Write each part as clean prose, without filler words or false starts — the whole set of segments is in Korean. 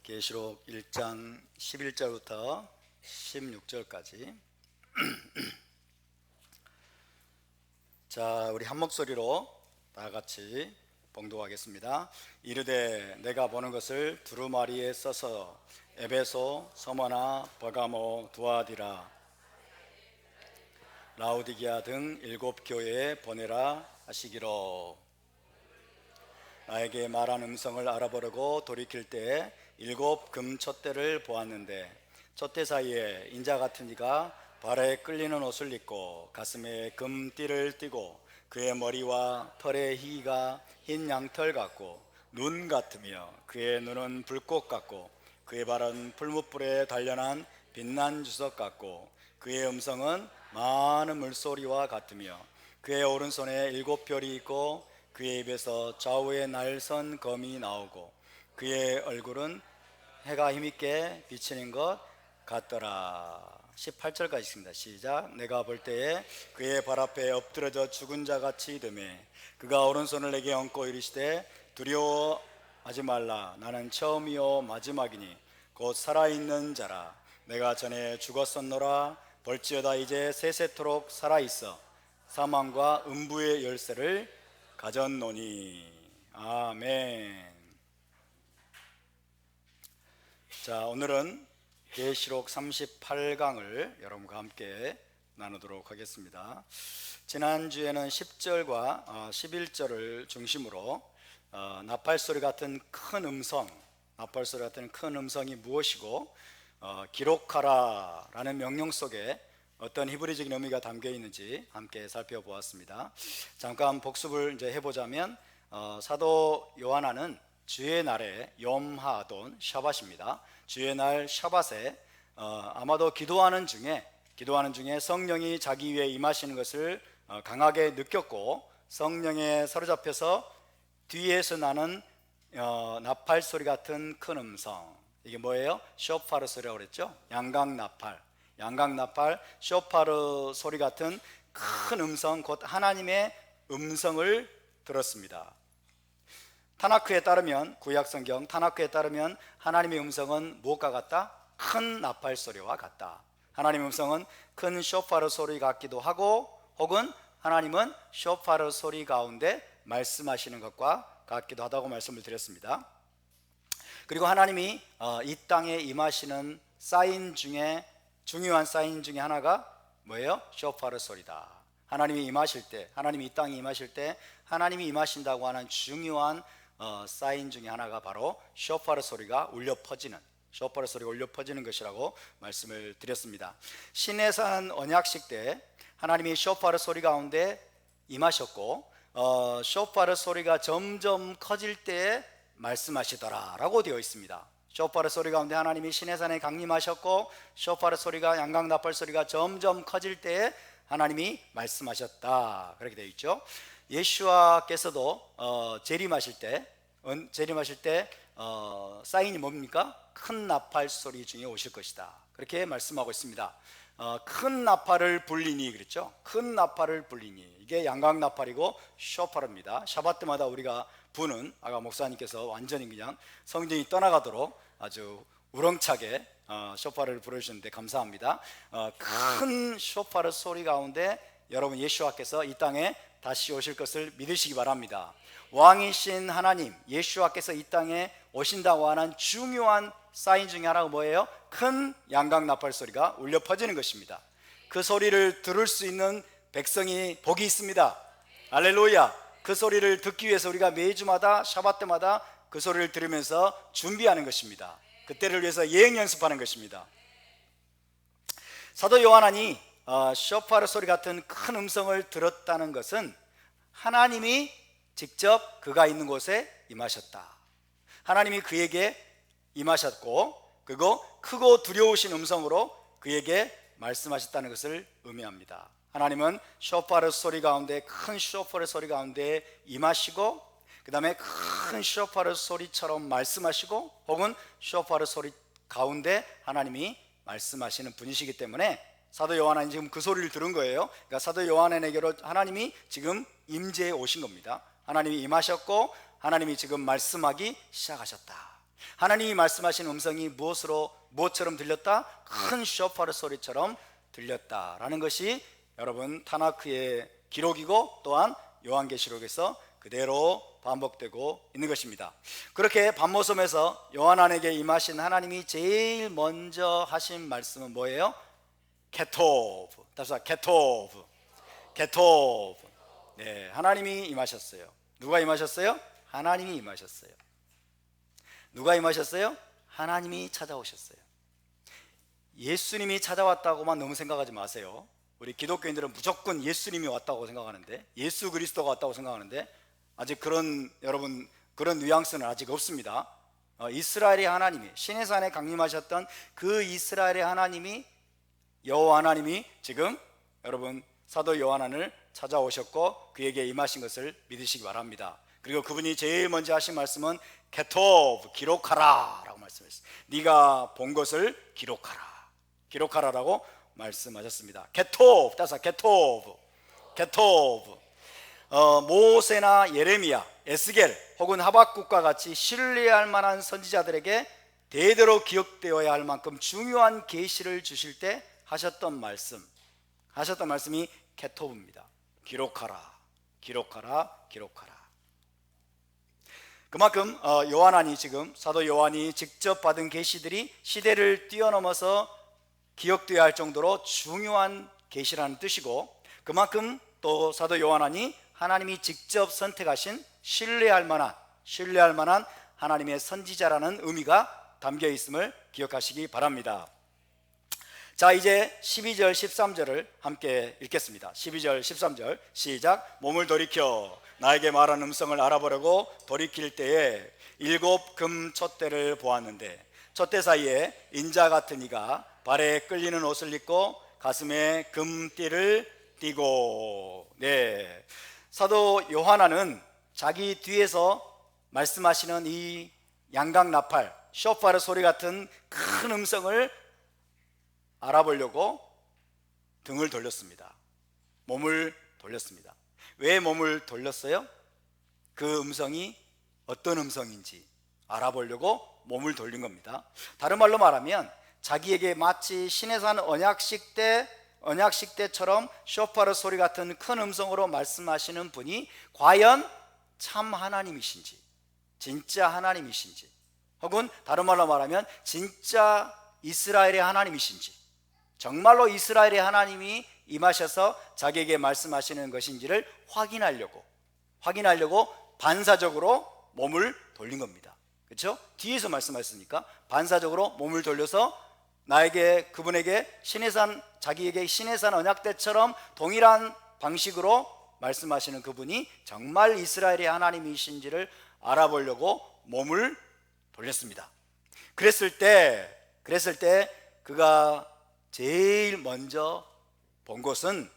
계시록 1장 11절부터 16절까지. 자, 우리 한 목소리로 다 같이 봉독하겠습니다. 이르되 내가 보는 것을 두루마리에 써서 에베소, 서머나, 버가모, 두아디라, 라우디게아 등 7교회에 보내라 하시기로. 나에게 말한 음성을 알아보려고 돌이킬 때에 7 금촛대를 보았는데 촛대 사이에 인자 같은 이가 발에 끌리는 옷을 입고 가슴에 금띠를 띠고 그의 머리와 털의 희가 흰 양털 같고 눈 같으며 그의 눈은 불꽃 같고 그의 발은 풀무불에 단련한 빛난 주석 같고 그의 음성은 많은 물소리와 같으며 그의 오른손에 7별이 있고 그의 입에서 좌우에 날선 검이 나오고 그의 얼굴은 해가 힘있게 비치는 것 같더라. 18절까지 있습니다. 시작. 내가 볼 때에 그의 발 앞에 엎드려져 죽은 자같이 되매 그가 오른손을 내게 얹고 이르시되 두려워하지 말라. 나는 처음이요 마지막이니 곧 살아있는 자라. 내가 전에 죽었었노라. 볼지어다 이제 세세토록 살아있어 사망과 음부의 열쇠를 가졌노니. 아멘. 자, 오늘은 계시록 38강을 여러분과 함께 나누도록 하겠습니다. 지난주에는 10절과 11절을 중심으로 나팔소리 같은 큰 음성이 무엇이고 기록하라 라는 명령 속에 어떤 히브리적인 의미가 담겨 있는지 함께 살펴보았습니다. 잠깐 복습을 이제 해보자면 사도 요한은 주의 날에 염하돈 샤밧입니다. 주의 날 샤밧에 아마도 기도하는 중에 성령이 자기 위에 임하시는 것을 강하게 느꼈고 성령에 사로잡혀서 뒤에서 나는 나팔 소리 같은 큰 음성, 이게 뭐예요? 쇼파르 소리라고 그랬죠? 양각 나팔, 쇼파르 소리 같은 큰 음성, 곧 하나님의 음성을 들었습니다. 타나크에 따르면, 구약성경 타나크에 따르면 하나님의 음성은 무엇과 같다? 큰 나팔 소리와 같다. 하나님의 음성은 큰 쇼파르 소리 같기도 하고, 혹은 하나님은 쇼파르 소리 가운데 말씀하시는 것과 같기도 하다고 말씀을 드렸습니다. 그리고 하나님이 이 땅에 임하시는 사인 중에 중요한 사인 중에 하나가 뭐예요? 쇼파르 소리다. 하나님이 이 땅에 임하실 때 하나님이 임하신다고 하는 중요한 사인 중에 하나가 바로 쇼파르 소리가 울려 퍼지는 것이라고 말씀을 드렸습니다. 시내산 언약식 때 하나님이 쇼파르 소리 가운데 임하셨고 쇼파르 소리가 점점 커질 때에 말씀하시더라 라고 되어 있습니다. 쇼파르 소리 가운데 하나님이 시내산에 강림하셨고 쇼파르 소리가 양각나팔 소리가 점점 커질 때에 하나님이 말씀하셨다, 그렇게 되어 있죠. 예수와께서도 재림하실 때 사인이 뭡니까? 큰 나팔 소리 중에 오실 것이다, 그렇게 말씀하고 있습니다. 큰 나팔을 불리니 그랬죠. 큰 나팔을 불리니, 이게 양각나팔이고 쇼파르입니다. 샤밧 때마다 우리가 부는, 아까 목사님께서 완전히 그냥 성전이 떠나가도록 아주 우렁차게 쇼파르를 부르셨는데 감사합니다. 큰 쇼파르 소리 가운데 여러분 예수와께서 이 땅에 다시 오실 것을 믿으시기 바랍니다. 왕이신 하나님 예수와께서 이 땅에 오신다고 하는 중요한 사인 중에 하나가 뭐예요? 큰 양각나팔 소리가 울려 퍼지는 것입니다. 그 소리를 들을 수 있는 백성이 복이 있습니다. 할렐루야. 그 소리를 듣기 위해서 우리가 매주마다 샤밧 때마다 그 소리를 들으면서 준비하는 것입니다. 그때를 위해서 예행 연습하는 것입니다. 사도 요한이 쇼파르 소리 같은 큰 음성을 들었다는 것은 하나님이 직접 그가 있는 곳에 임하셨다, 하나님이 그에게 임하셨고 그리고 크고 두려우신 음성으로 그에게 말씀하셨다는 것을 의미합니다. 하나님은 쇼파르 소리 가운데, 큰 쇼파르 소리 가운데 임하시고 그 다음에 큰 쇼파르 소리처럼 말씀하시고 혹은 쇼파르 소리 가운데 하나님이 말씀하시는 분이시기 때문에 사도 요한은 지금 그 소리를 들은 거예요. 그러니까 사도 요한에게로 하나님이 지금 임재해 오신 겁니다. 하나님이 임하셨고 하나님이 지금 말씀하기 시작하셨다. 하나님이 말씀하신 음성이 무엇처럼 들렸다? 큰 쇼파르 소리처럼 들렸다라는 것이 여러분 타나크의 기록이고 또한 요한계시록에서 그대로 반복되고 있는 것입니다. 그렇게 반모섬에서 요한에게 임하신 하나님이 제일 먼저 하신 말씀은 뭐예요? 게토브. 다시 게토브. 게토브. 네, 하나님이 임하셨어요. 누가 임하셨어요? 하나님이 임하셨어요. 누가 임하셨어요? 하나님이 찾아오셨어요. 예수님이 찾아왔다고만 너무 생각하지 마세요. 우리 기독교인들은 무조건 예수님이 왔다고 생각하는데, 예수 그리스도가 왔다고 생각하는데 아직 그런 뉘앙스는 아직 없습니다. 이스라엘의 하나님이 시내 산에 강림하셨던 그 이스라엘의 하나님이 여호와 하나님이 지금 여러분 사도 요한을 찾아오셨고 그에게 임하신 것을 믿으시기 바랍니다. 그리고 그분이 제일 먼저 하신 말씀은 게토브, 기록하라 라고 말씀하셨어요. 네가 본 것을 기록하라라고 말씀하셨습니다. 게토브, 따서 게토브. 모세나 예레미야, 에스겔 혹은 하박국과 같이 신뢰할 만한 선지자들에게 대대로 기억되어야 할 만큼 중요한 계시를 주실 때 하셨던 말씀이 게토브입니다. 기록하라. 그만큼 요한이 지금 사도 요한이 직접 받은 계시들이 시대를 뛰어넘어서 기억되어야 할 정도로 중요한 계시라는 뜻이고, 그만큼 또 사도 요한이 하나님이 직접 선택하신 신뢰할 만한 하나님의 선지자라는 의미가 담겨 있음을 기억하시기 바랍니다. 자, 이제 12절 13절을 함께 읽겠습니다. 12절 13절 시작. 몸을 돌이켜 나에게 말한 음성을 알아보려고 돌이킬 때에 7 금 촛대를 보았는데 촛대 사이에 인자 같은 이가 발에 끌리는 옷을 입고 가슴에 금띠를 띠고. 네, 사도 요한은 자기 뒤에서 말씀하시는 이 양각나팔 쇼파르 소리 같은 큰 음성을 알아보려고 등을 돌렸습니다. 몸을 돌렸습니다. 왜 몸을 돌렸어요? 그 음성이 어떤 음성인지 알아보려고 몸을 돌린 겁니다. 다른 말로 말하면 자기에게 마치 시내산 언약식 때처럼 쇼파르 소리 같은 큰 음성으로 말씀하시는 분이 과연 참 하나님이신지, 진짜 하나님이신지, 혹은 다른 말로 말하면 진짜 이스라엘의 하나님이신지, 정말로 이스라엘의 하나님이 임하셔서 자기에게 말씀하시는 것인지를 확인하려고 반사적으로 몸을 돌린 겁니다. 그렇죠? 뒤에서 말씀하셨으니까 반사적으로 몸을 돌려서 그분에게 자기에게 시내산 언약 때처럼 동일한 방식으로 말씀하시는 그분이 정말 이스라엘의 하나님이신지를 알아보려고 몸을 돌렸습니다. 그랬을 때 그가 제일 먼저 본 것은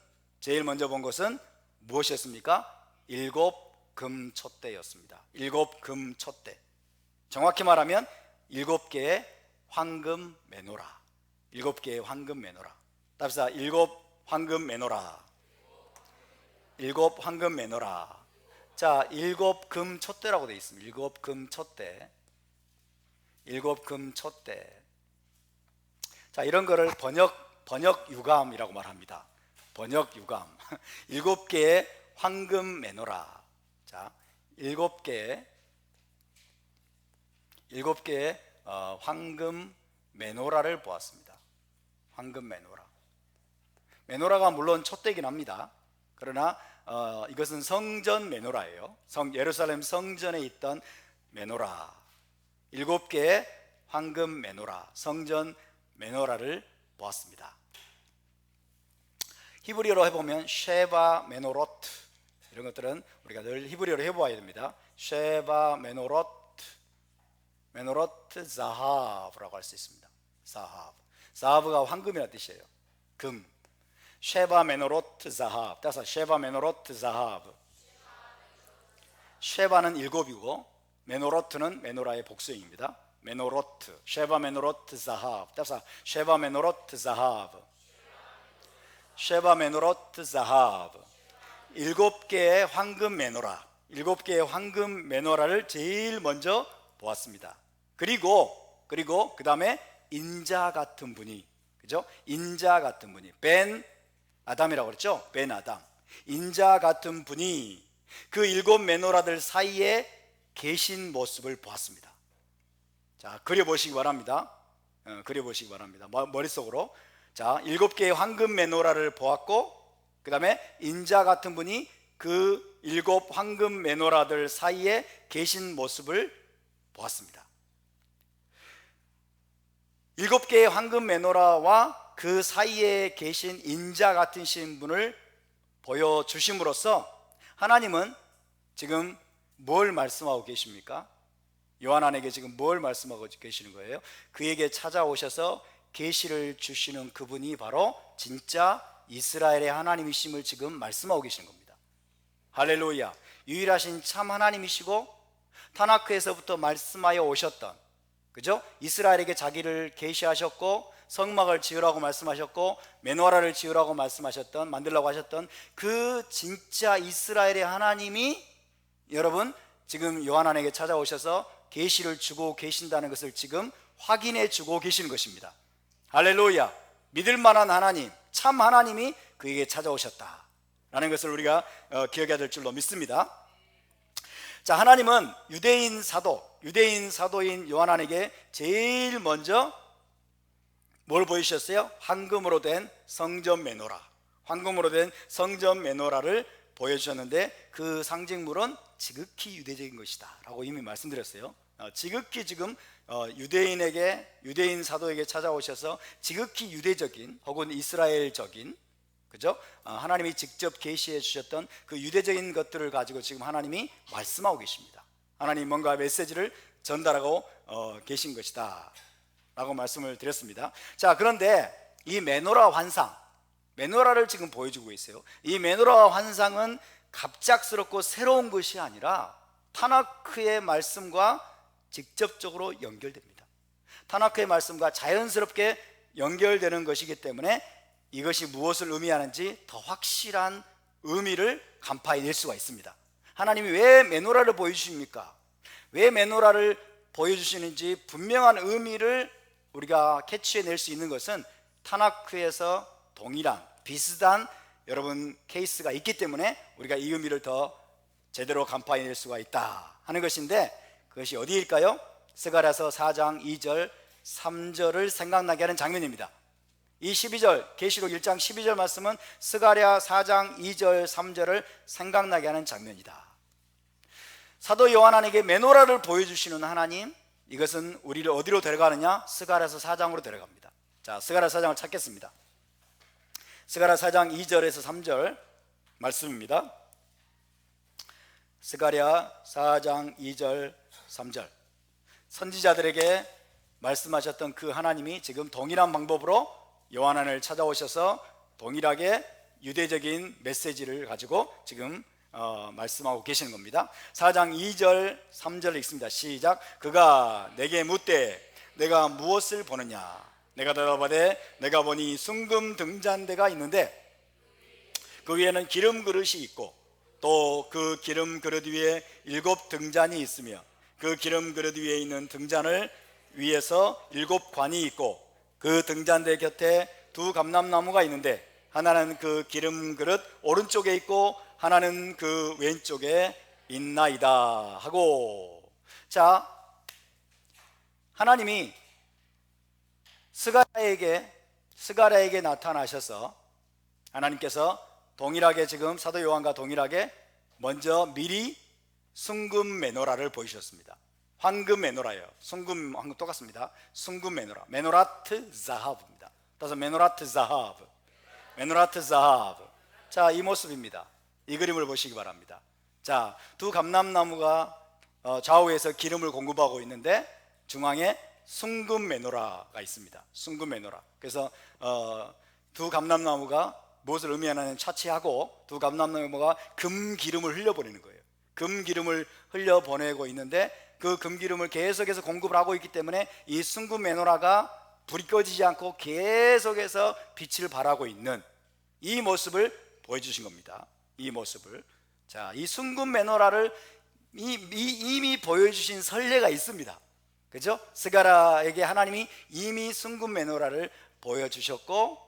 무엇이었습니까? 7 금 촛대였습니다. 7 금 촛대. 정확히 말하면 7개의 황금 메노라. 7개의 황금 메노라. 답시다. 7 황금 메노라. 7 황금 메노라. 자, 7 금 촛대라고 되어 있습니다. 7 금 촛대. 7 금 촛대. 자, 이런 거를 번역 유감이라고 말합니다. 번역 유감. 7개의 황금 메노라. 자, 7개의 황금 메노라를 보았습니다. 황금 메노라. 메노라가 물론 촛대긴 합니다. 그러나 이것은 성전 메노라예요. 예루살렘 성전에 있던 메노라. 7개의 황금 메노라, 성전 메노라를 보았습니다. 히브리어로 해보면 쉐바 메노로트, 이런 것들은 우리가 늘 히브리어로 해보아야 됩니다. 쉐바 메노로트 자하브라고 할 수 있습니다. 자하브가 황금이라는 뜻이에요. 금. 쉐바 메노로트 자하브. 따라서 쉐바 메노로트 자하브. 쉐바는 7이고 메노로트는 메노라의 복수형입니다. 메노로트, 쉐바 메노로트 자하브. 따라서 쉐바 메노로트 자하브. 쉐바 메노로트 자하브. 7개의 황금 메노라. 7개의 황금 메노라를 제일 먼저 보았습니다. 그리고 그 다음에 인자 같은 분이, 그죠? 인자 같은 분이, 벤 아담이라고 그랬죠? 벤 아담. 인자 같은 분이 그 7 메노라들 사이에 계신 모습을 보았습니다. 자, 그려보시기 바랍니다. 그려보시기 바랍니다. 머릿속으로. 자, 7개의 황금 메노라를 보았고, 그 다음에 인자 같은 분이 그 7 황금 메노라들 사이에 계신 모습을 보았습니다. 7개의 황금 메노라와 그 사이에 계신 인자 같은 분을 보여주심으로써 하나님은 지금 뭘 말씀하고 계십니까? 요한에게 지금 뭘 말씀하고 계시는 거예요? 그에게 찾아오셔서 계시를 주시는 그분이 바로 진짜 이스라엘의 하나님이심을 지금 말씀하고 계시는 겁니다. 할렐루야. 유일하신 참 하나님이시고 타나크에서부터 말씀하여 오셨던, 그죠? 이스라엘에게 자기를 계시하셨고 성막을 지으라고 말씀하셨고 메노라를 지으라고 말씀하셨던, 만들라고 하셨던 그 진짜 이스라엘의 하나님이 여러분 지금 요한에게 찾아오셔서 계시를 주고 계신다는 것을 지금 확인해 주고 계시는 것입니다. 할렐루야. 믿을 만한 하나님, 참 하나님이 그에게 찾아오셨다라는 것을 우리가 기억해야 될 줄로 믿습니다. 자, 하나님은 유대인 사도인 요한에게 제일 먼저 뭘 보이셨어요? 황금으로 된 성전 메노라, 황금으로 된 성전 메노라를 보여주셨는데 그 상징물은 지극히 유대적인 것이다 라고 이미 말씀드렸어요. 지극히 지금 유대인 사도에게 찾아오셔서 지극히 유대적인 혹은 이스라엘적인, 그죠? 하나님이 직접 계시해 주셨던 그 유대적인 것들을 가지고 지금 하나님이 말씀하고 계십니다. 하나님 뭔가 메시지를 전달하고 계신 것이다 라고 말씀을 드렸습니다. 자, 그런데 이 메노라 환상, 메노라를 지금 보여주고 있어요. 이 메노라 환상은 갑작스럽고 새로운 것이 아니라 타나크의 말씀과 직접적으로 연결됩니다. 타나크의 말씀과 자연스럽게 연결되는 것이기 때문에 이것이 무엇을 의미하는지 더 확실한 의미를 간파해낼 수가 있습니다. 하나님이 왜 메노라를 보여주십니까? 왜 메노라를 보여주시는지 분명한 의미를 우리가 캐치해낼 수 있는 것은 타나크에서 동일한 비슷한 여러분 케이스가 있기 때문에 우리가 이 의미를 더 제대로 간파해낼 수가 있다 하는 것인데, 그것이 어디일까요? 스가랴서 4장 2절 3절을 생각나게 하는 장면입니다. 이 12절 계시록 1장 12절 말씀은 스가랴 4장 2절 3절을 생각나게 하는 장면이다. 사도 요한에게 메노라를 보여주시는 하나님, 이것은 우리를 어디로 데려가느냐? 스가랴서 4장으로 데려갑니다. 자, 스가랴 4장을 찾겠습니다. 스가랴 4장 2절에서 3절 말씀입니다. 스가랴 4장 2절 3절. 선지자들에게 말씀하셨던 그 하나님이 지금 동일한 방법으로 요한을 찾아오셔서 동일하게 유대적인 메시지를 가지고 지금 말씀하고 계시는 겁니다. 4장 2절 3절 읽습니다. 시작. 그가 내게 묻되 내가 무엇을 보느냐? 내가 대답하되 내가 보니 순금 등잔대가 있는데 그 위에는 기름 그릇이 있고 또 그 기름 그릇 위에 7 등잔이 있으며 그 기름 그릇 위에 있는 등잔을 위에서 7 관이 있고 그 등잔대 곁에 2 감람나무가 있는데 하나는 그 기름 그릇 오른쪽에 있고 하나는 그 왼쪽에 있나이다 하고. 자, 하나님이 스가랴에게 나타나셔서 하나님께서 동일하게 지금 사도 요한과 동일하게 먼저 미리 순금 메노라를 보이셨습니다. 황금 메노라예요. 순금 황금 똑같습니다. 순금 메노라, 메노라트 자하브입니다. 따라서 메노라트 자하브, 메노라트 자하브. 자, 이 모습입니다. 이 그림을 보시기 바랍니다. 자, 2 감람나무가 좌우에서 기름을 공급하고 있는데 중앙에 순금 메노라가 있습니다. 순금 메노라. 그래서 2 감람나무가 무엇을 의미하냐면 차치하고 2 감람나무가 금 기름을 흘려보내는 거예요. 금 기름을 흘려보내고 있는데 그 금 기름을 계속해서 공급을 하고 있기 때문에 이 순금 메노라가 불이 꺼지지 않고 계속해서 빛을 발하고 있는 이 모습을 보여주신 겁니다. 이 모습을. 자, 이 순금 메노라를 이미 보여주신 선례가 있습니다. 그죠? 스가랴에게 하나님이 이미 순금 메노라를 보여주셨고,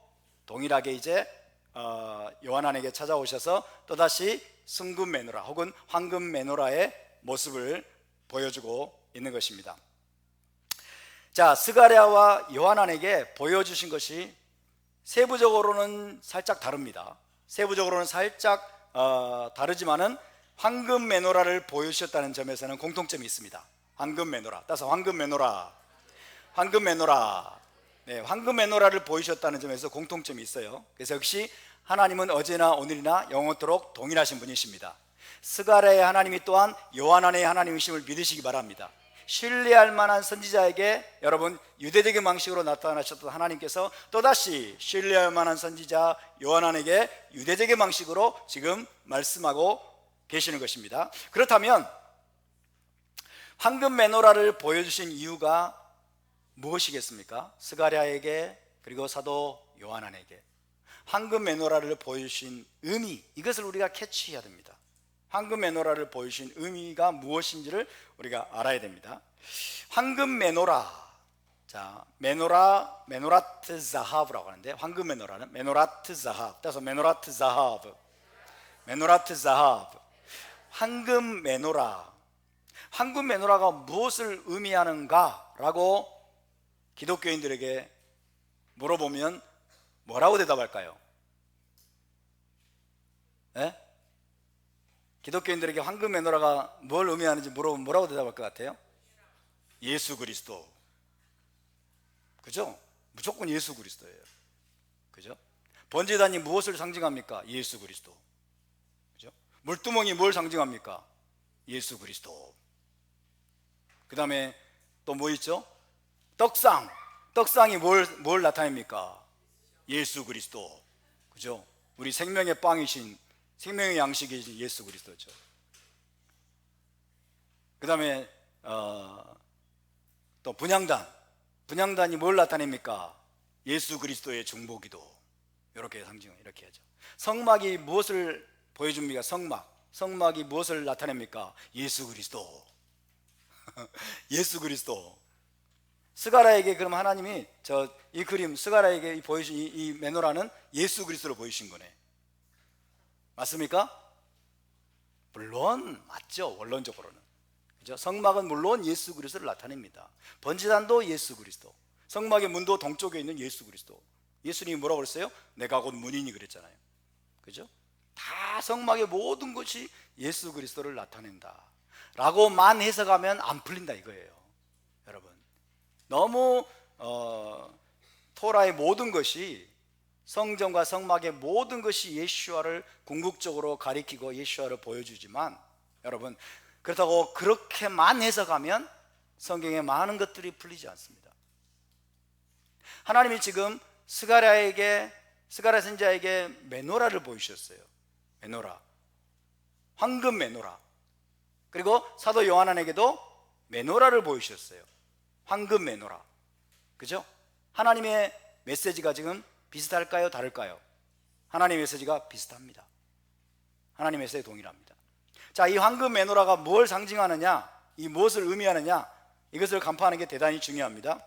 동일하게 이제 요한안에게 찾아오셔서 또다시 순금 메노라 혹은 황금 메노라의 모습을 보여주고 있는 것입니다. 자, 스가랴와 요한안에게 보여주신 것이 세부적으로는 살짝 다릅니다. 세부적으로는 살짝 다르지만은 황금 메노라를 보여주셨다는 점에서는 공통점이 있습니다. 황금 메노라. 따라서 황금 메노라. 황금 메노라. 네, 황금 메노라를 보이셨다는 점에서 공통점이 있어요. 그래서 역시 하나님은 어제나 오늘이나 영원토록 동일하신 분이십니다. 스가랴의 하나님이 또한 요한안의 하나님이심을 믿으시기 바랍니다. 신뢰할 만한 선지자에게 여러분 유대적인 방식으로 나타나셨던 하나님께서 또다시 신뢰할 만한 선지자 요한안에게 유대적인 방식으로 지금 말씀하고 계시는 것입니다. 그렇다면 황금 메노라를 보여주신 이유가 무엇이겠습니까? 스가랴에게 그리고 사도 요한안에게 황금 메노라를 보여주신 의미, 이것을 우리가 캐치해야 됩니다. 황금 메노라를 보여주신 의미가 무엇인지를 우리가 알아야 됩니다. 황금 메노라, 자, 메노라트 자하브라고 하는데, 황금 메노라는 메노라트 자하브. 따라서 메노라트 자하브, 메노라트 자하브. 황금 메노라, 황금 메노라가 무엇을 의미하는가라고 기독교인들에게 물어보면 뭐라고 대답할까요? 네? 기독교인들에게 황금 메노라가 뭘 의미하는지 물어보면 뭐라고 대답할 것 같아요? 예수 그리스도. 그죠? 무조건 예수 그리스도예요. 그죠? 번제단이 무엇을 상징합니까? 예수 그리스도. 그죠? 물두멍이 뭘 상징합니까? 예수 그리스도. 그 다음에 또 뭐 있죠? 떡상이 뭘 나타냅니까? 예수 그리스도. 그죠? 우리 생명의 빵이신, 생명의 양식이신 예수 그리스도죠. 그 다음에 또 분향단이 뭘 나타냅니까? 예수 그리스도의 중보기도. 이렇게 상징을 이렇게 하죠. 성막이 무엇을 보여줍니까? 성막이 무엇을 나타냅니까? 예수 그리스도. 예수 그리스도. 스가랴에게 그럼 하나님이 이 그림, 스가랴에게 보여주신 이 메노라는 예수 그리스도로 보이신 거네. 맞습니까? 물론 맞죠. 원론적으로는. 그죠? 성막은 물론 예수 그리스도를 나타냅니다. 번제단도 예수 그리스도. 성막의 문도 동쪽에 있는 예수 그리스도. 예수님이 뭐라고 그랬어요? 내가 곧 문이니 그랬잖아요. 그죠? 다 성막의 모든 것이 예수 그리스도를 나타낸다 라고만 해석하면 안 풀린다 이거예요. 여러분, 너무 토라의 모든 것이, 성전과 성막의 모든 것이 예수와를 궁극적으로 가리키고 예수와를 보여주지만, 여러분, 그렇다고 그렇게만 해석하면 성경의 많은 것들이 풀리지 않습니다. 하나님이 지금 스가랴 선지자에게 메노라를 보이셨어요. 메노라, 황금 메노라. 그리고 사도 요한안에게도 메노라를 보이셨어요. 황금 메노라. 그죠? 하나님의 메시지가 지금 비슷할까요? 다를까요? 하나님의 메시지가 비슷합니다. 하나님의 메시지 동일합니다. 자, 이 황금 메노라가 뭘 상징하느냐, 이 무엇을 의미하느냐, 이것을 간파하는 게 대단히 중요합니다.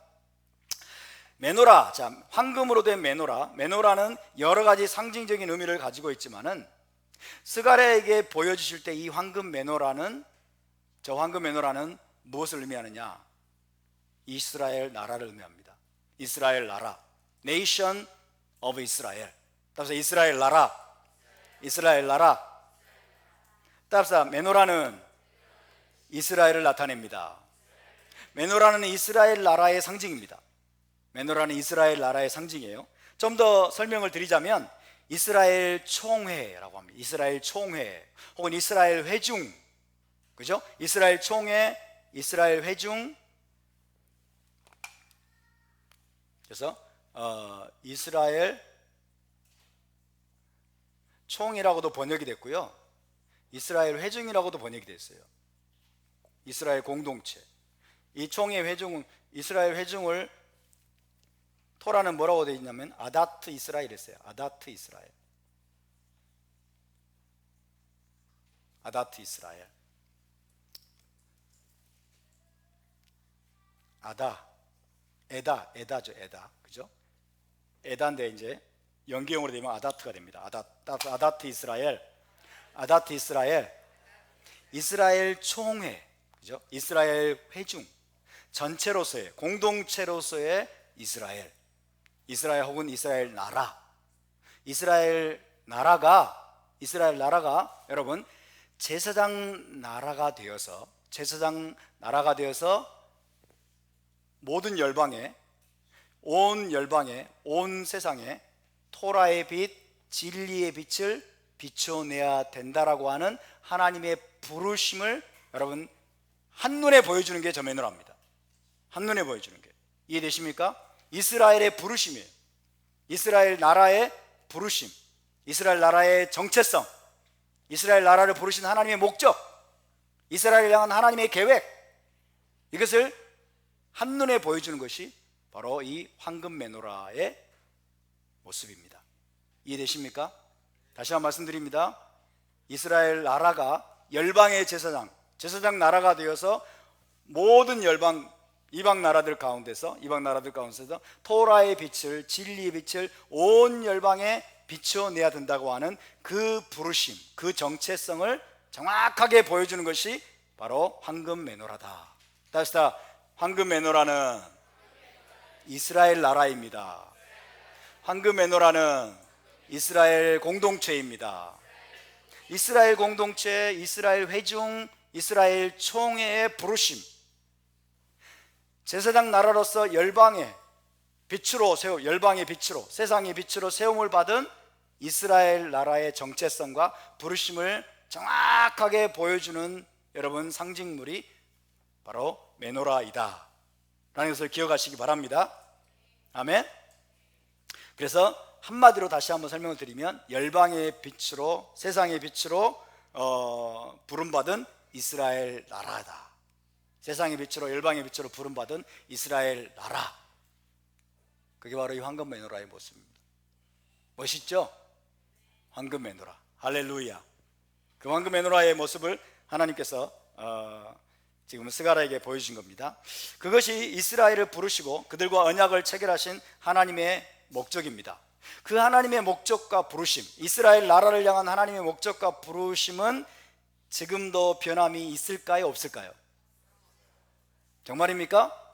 메노라, 자, 황금으로 된 메노라는 여러 가지 상징적인 의미를 가지고 있지만은 스가랴에게 보여주실 때 이 황금 메노라는 무엇을 의미하느냐? 이스라엘 나라를 의미합니다. 이스라엘 나라, Nation of Israel. 따라서 이스라엘 나라. 따라서 메노라는 이스라엘을 나타냅니다. 메노라는 이스라엘 나라의 상징입니다. 메노라는 이스라엘 나라의 상징이에요. 좀 더 설명을 드리자면 이스라엘 총회라고 합니다. 이스라엘 총회 혹은 이스라엘 회중. 그죠? 이스라엘 총회, 이스라엘 회중. 그래서 이스라엘 총이라고도 번역이 됐고요, 이스라엘 회중이라고도 번역이 됐어요. 이스라엘 공동체. 이 총회 회중, 이스라엘 회중을 토라는 뭐라고 되어 있냐면 아다트 이스라엘 했어요. 아다트 이스라엘. 아다트 이스라엘. 에다죠. 에다. 그죠? 에다인데 이제 연기형으로 되면 아다트가 됩니다. 아다트 이스라엘. 아다트 이스라엘. 이스라엘 총회. 그죠? 이스라엘 회중. 전체로서의 공동체로서의 이스라엘. 이스라엘 혹은 이스라엘 나라. 이스라엘 나라가 여러분 제사장 나라가 되어서 모든 열방에 온 세상에 토라의 빛, 진리의 빛을 비춰내야 된다라고 하는 하나님의 부르심을 여러분 한눈에 보여주는 게 저 매너랍니다. 한눈에 보여주는 게. 이해되십니까? 이스라엘의 부르심이에요. 이스라엘 나라의 부르심, 이스라엘 나라의 정체성, 이스라엘 나라를 부르신 하나님의 목적, 이스라엘을 향한 하나님의 계획, 이것을 한눈에 보여주는 것이 바로 이 황금 메노라의 모습입니다. 이해되십니까? 다시 한번 말씀드립니다. 이스라엘 나라가 열방의 제사장 나라가 되어서 모든 이방 나라들 가운데서 토라의 빛을, 진리의 빛을 온 열방에 비춰내야 된다고 하는 그 부르심, 그 정체성을 정확하게 보여주는 것이 바로 황금 메노라다. 다시 황금 메노라는 이스라엘 나라입니다. 황금 메노라는 이스라엘 공동체입니다. 이스라엘 공동체, 이스라엘 회중, 이스라엘 총회의 부르심, 제사장 나라로서 열방의 빛으로 세상의 빛으로 세움을 받은 이스라엘 나라의 정체성과 부르심을 정확하게 보여주는 여러분 상징물이 바로 메노라이다 라는 것을 기억하시기 바랍니다. 아멘. 그래서 한마디로 다시 한번 설명을 드리면 열방의 빛으로, 세상의 빛으로 부름받은 이스라엘 나라다. 세상의 빛으로, 열방의 빛으로 부름받은 이스라엘 나라, 그게 바로 이 황금 메노라의 모습입니다. 멋있죠? 황금 메노라. 할렐루야. 그 황금 메노라의 모습을 하나님께서 지금 스가랴에게 보여주신 겁니다. 그것이 이스라엘을 부르시고 그들과 언약을 체결하신 하나님의 목적입니다. 그 하나님의 목적과 부르심, 이스라엘 나라를 향한 하나님의 목적과 부르심은 지금도 변함이 있을까요? 없을까요? 정말입니까?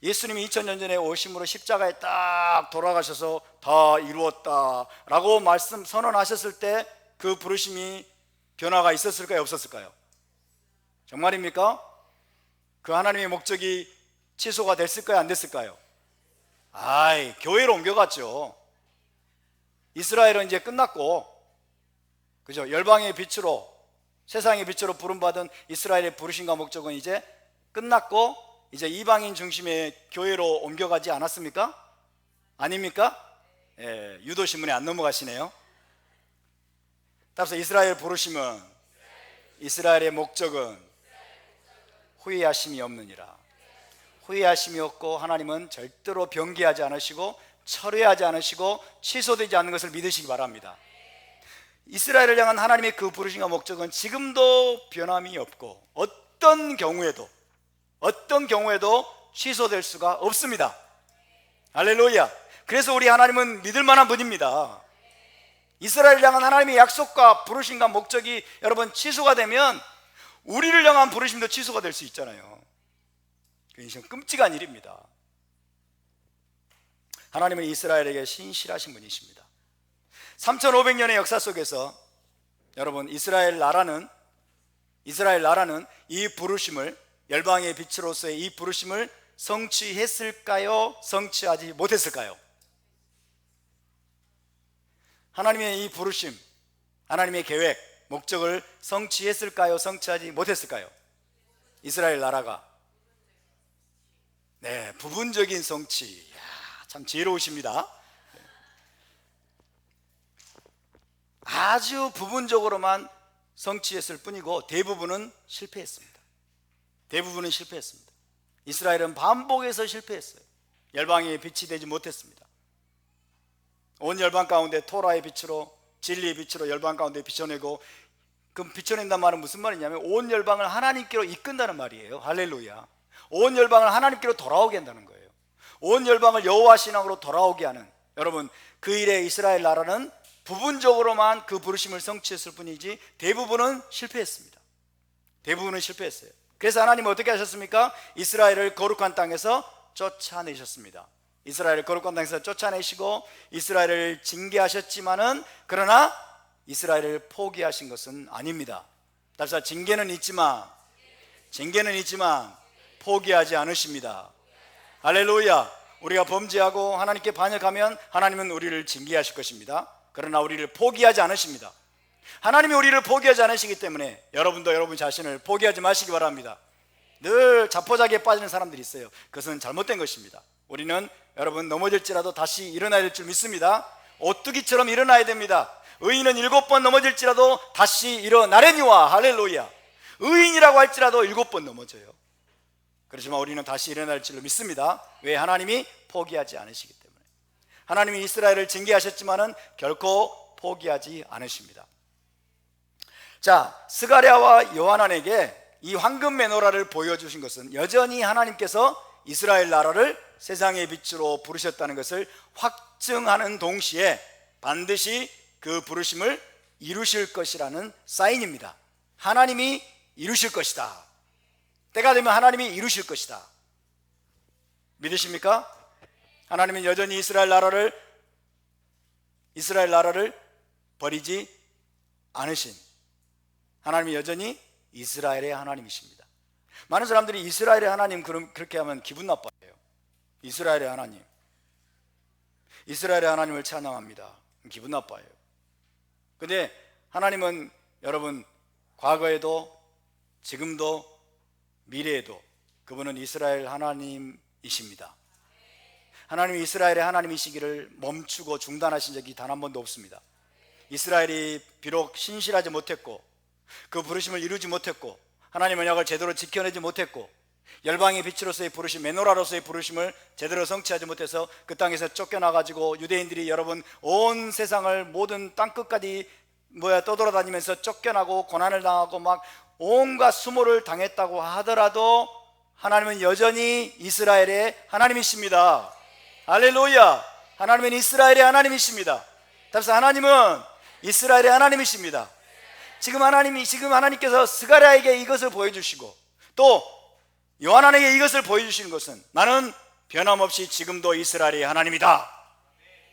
예수님이 2000년 전에 오심으로 십자가에 딱 돌아가셔서 다 이루었다 라고 선언하셨을 때 그 부르심이 변화가 있었을까요? 없었을까요? 정말입니까? 그 하나님의 목적이 취소가 됐을까요? 안 됐을까요? 교회로 옮겨갔죠. 이스라엘은 이제 끝났고, 그죠? 열방의 빛으로, 세상의 빛으로 부름받은 이스라엘의 부르심과 목적은 이제 끝났고, 이제 이방인 중심의 교회로 옮겨가지 않았습니까? 아닙니까? 유도신문에 안 넘어가시네요. 따라서 이스라엘 부르심은, 이스라엘의 목적은 후회하심이 없느니라. 후회하심이 없고 하나님은 절대로 변개하지 않으시고 철회하지 않으시고 취소되지 않는 것을 믿으시기 바랍니다. 이스라엘을 향한 하나님의 그 부르심과 목적은 지금도 변함이 없고 어떤 경우에도 취소될 수가 없습니다. 할렐루야. 그래서 우리 하나님은 믿을 만한 분입니다. 이스라엘을 향한 하나님의 약속과 부르심과 목적이 여러분 취소가 되면 우리를 향한 부르심도 취소가 될 수 있잖아요. 그것은 끔찍한 일입니다. 하나님은 이스라엘에게 신실하신 분이십니다. 3500년의 역사 속에서 여러분 이스라엘 나라는 이 부르심을, 열방의 빛으로서의 이 부르심을 성취했을까요? 성취하지 못했을까요? 하나님의 이 부르심, 하나님의 계획, 목적을 성취했을까요? 성취하지 못했을까요? 이스라엘 나라가 부분적인 성취. 참 지혜로우십니다. 아주 부분적으로만 성취했을 뿐이고 대부분은 실패했습니다. 이스라엘은 반복해서 실패했어요. 열방의 빛이 되지 못했습니다. 온 열방 가운데 토라의 빛으로, 진리의 빛으로 열방 가운데 비춰내고, 그 비춰낸다는 말은 무슨 말이냐면 온 열방을 하나님께로 이끈다는 말이에요. 할렐루야. 온 열방을 하나님께로 돌아오게 한다는 거예요. 온 열방을 여호와 신앙으로 돌아오게 하는, 여러분 그 일에 이스라엘 나라는 부분적으로만 그 부르심을 성취했을 뿐이지 대부분은 실패했습니다. 대부분은 실패했어요. 그래서 하나님은 어떻게 하셨습니까? 이스라엘을 거룩한 땅에서 쫓아내셨습니다. 이스라엘을 거룩한 땅에서 쫓아내시고 이스라엘을 징계하셨지만은, 그러나 이스라엘을 포기하신 것은 아닙니다. 따라서 징계는 있지만 포기하지 않으십니다. 할렐루야. 우리가 범죄하고 하나님께 반역하면 하나님은 우리를 징계하실 것입니다. 그러나 우리를 포기하지 않으십니다. 하나님이 우리를 포기하지 않으시기 때문에 여러분도 여러분 자신을 포기하지 마시기 바랍니다. 늘 자포자기에 빠지는 사람들이 있어요. 그것은 잘못된 것입니다. 우리는 여러분 넘어질지라도 다시 일어나야 될 줄 믿습니다. 오뚜기처럼 일어나야 됩니다. 의인은 7번 넘어질지라도 다시 일어나려니와. 할렐루야. 의인이라고 할지라도 7번 넘어져요. 그렇지만 우리는 다시 일어날 줄로 믿습니다. 왜? 하나님이 포기하지 않으시기 때문에. 하나님이 이스라엘을 징계하셨지만은 결코 포기하지 않으십니다. 자, 스가랴와 요하난에게 이 황금 메노라를 보여주신 것은 여전히 하나님께서 이스라엘 나라를 세상의 빛으로 부르셨다는 것을 확증하는 동시에 반드시 그 부르심을 이루실 것이라는 사인입니다. 하나님이 이루실 것이다. 때가 되면 하나님이 이루실 것이다. 믿으십니까? 하나님은 여전히 이스라엘 나라를 버리지 않으신, 하나님이 여전히 이스라엘의 하나님이십니다. 많은 사람들이 이스라엘의 하나님 그렇게 하면 기분 나빠해요. 이스라엘의 하나님을 찬양합니다. 기분 나빠요. 근데 하나님은 여러분 과거에도 지금도 미래에도 그분은 이스라엘 하나님이십니다. 하나님이 이스라엘의 하나님이시기를 멈추고 중단하신 적이 단 한 번도 없습니다. 이스라엘이 비록 신실하지 못했고 그 부르심을 이루지 못했고 하나님의 언약을 제대로 지켜내지 못했고 열방의 빛으로서의 부르심, 메노라로서의 부르심을 제대로 성취하지 못해서 그 땅에서 쫓겨나가지고 유대인들이 여러분 온 세상을 모든 땅끝까지 떠돌아다니면서 쫓겨나고 고난을 당하고 막 온갖 수모를 당했다고 하더라도 하나님은 여전히 이스라엘의 하나님이십니다. 할렐루야. 하나님은 이스라엘의 하나님이십니다. 따라서 하나님은 이스라엘의 하나님이십니다. 지금 하나님께서 스가랴에게 이것을 보여주시고 또 요한에게 이것을 보여주시는 것은 나는 변함없이 지금도 이스라엘의 하나님이다.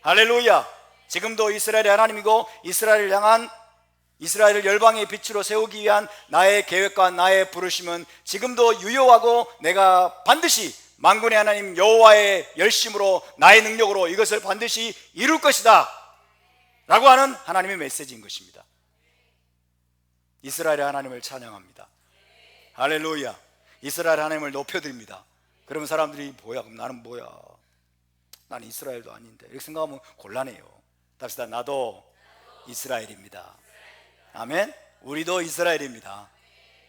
할렐루야. 지금도 이스라엘의 하나님이고 이스라엘을 열방의 빛으로 세우기 위한 나의 계획과 나의 부르심은 지금도 유효하고 내가 반드시 만군의 하나님 여호와의 열심으로 나의 능력으로 이것을 반드시 이룰 것이다 라고 하는 하나님의 메시지인 것입니다. 이스라엘의 하나님을 찬양합니다. 할렐루야. 이스라엘 하나님을 높여드립니다. 그러면 사람들이 뭐야? 그럼 나는 뭐야? 나는 이스라엘도 아닌데 이렇게 생각하면 곤란해요. 답시다. 나도 이스라엘입니다. 아멘. 우리도 이스라엘입니다.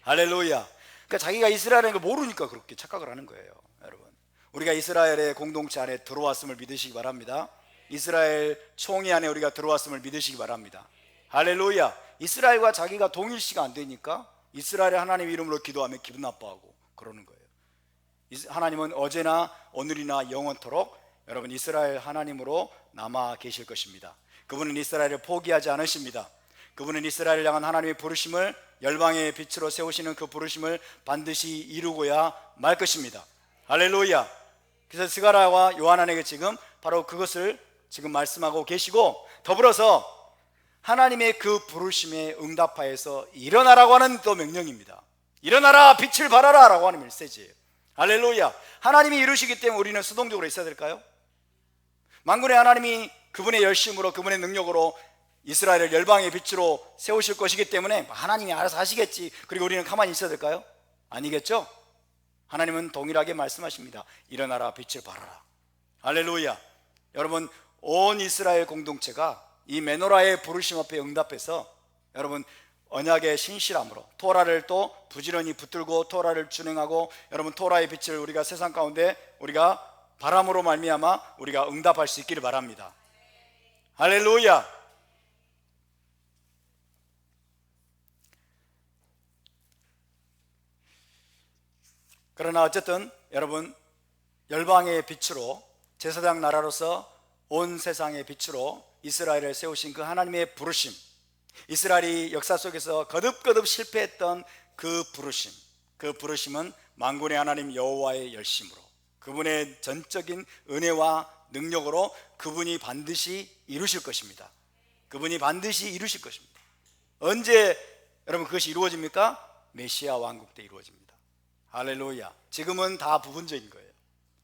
할렐루야. 그러니까 자기가 이스라엘인 걸 모르니까 그렇게 착각을 하는 거예요. 여러분, 우리가 이스라엘의 공동체 안에 들어왔음을 믿으시기 바랍니다. 이스라엘 총회 안에 우리가 들어왔음을 믿으시기 바랍니다. 할렐루야. 이스라엘과 자기가 동일시가 안 되니까 이스라엘의 하나님 이름으로 기도하면 기분 나빠하고 그러는 거예요. 하나님은 어제나 오늘이나 영원토록 여러분 이스라엘 하나님으로 남아 계실 것입니다. 그분은 이스라엘을 포기하지 않으십니다. 그분은 이스라엘을 향한 하나님의 부르심을 열방의 빛으로 세우시는 그 부르심을 반드시 이루고야 말 것입니다. 할렐루야. 그래서 스가랴와 요한에게 지금 바로 그것을 지금 말씀하고 계시고 더불어서 하나님의 그 부르심에 응답하여서 일어나라고 하는 또 명령입니다. 일어나라 빛을 발하라 라고 하는 메시지예요. 할렐루야. 하나님이 이루시기 때문에 우리는 수동적으로 있어야 될까요? 만군의 하나님이 그분의 열심으로 그분의 능력으로 이스라엘을 열방의 빛으로 세우실 것이기 때문에 하나님이 알아서 하시겠지 그리고 우리는 가만히 있어야 될까요? 아니겠죠? 하나님은 동일하게 말씀하십니다. 일어나라 빛을 발하라. 할렐루야. 여러분 온 이스라엘 공동체가 이 메노라의 부르심 앞에 응답해서 여러분 언약의 신실함으로 토라를 또 부지런히 붙들고 토라를 준행하고 여러분 토라의 빛을 우리가 세상 가운데 우리가 바람으로 말미암아 우리가 응답할 수 있기를 바랍니다. 할렐루야. 그러나 어쨌든 여러분, 열방의 빛으로, 제사장 나라로서 온 세상의 빛으로 이스라엘을 세우신 그 하나님의 부르심, 이스라엘이 역사 속에서 거듭거듭 실패했던 그 부르심, 그 부르심은 만군의 하나님 여호와의 열심으로, 그분의 전적인 은혜와 능력으로 그분이 반드시 이루실 것입니다. 그분이 반드시 이루실 것입니다. 언제 여러분 그것이 이루어집니까? 메시아 왕국 때 이루어집니다. 할렐루야. 지금은 다 부분적인 거예요.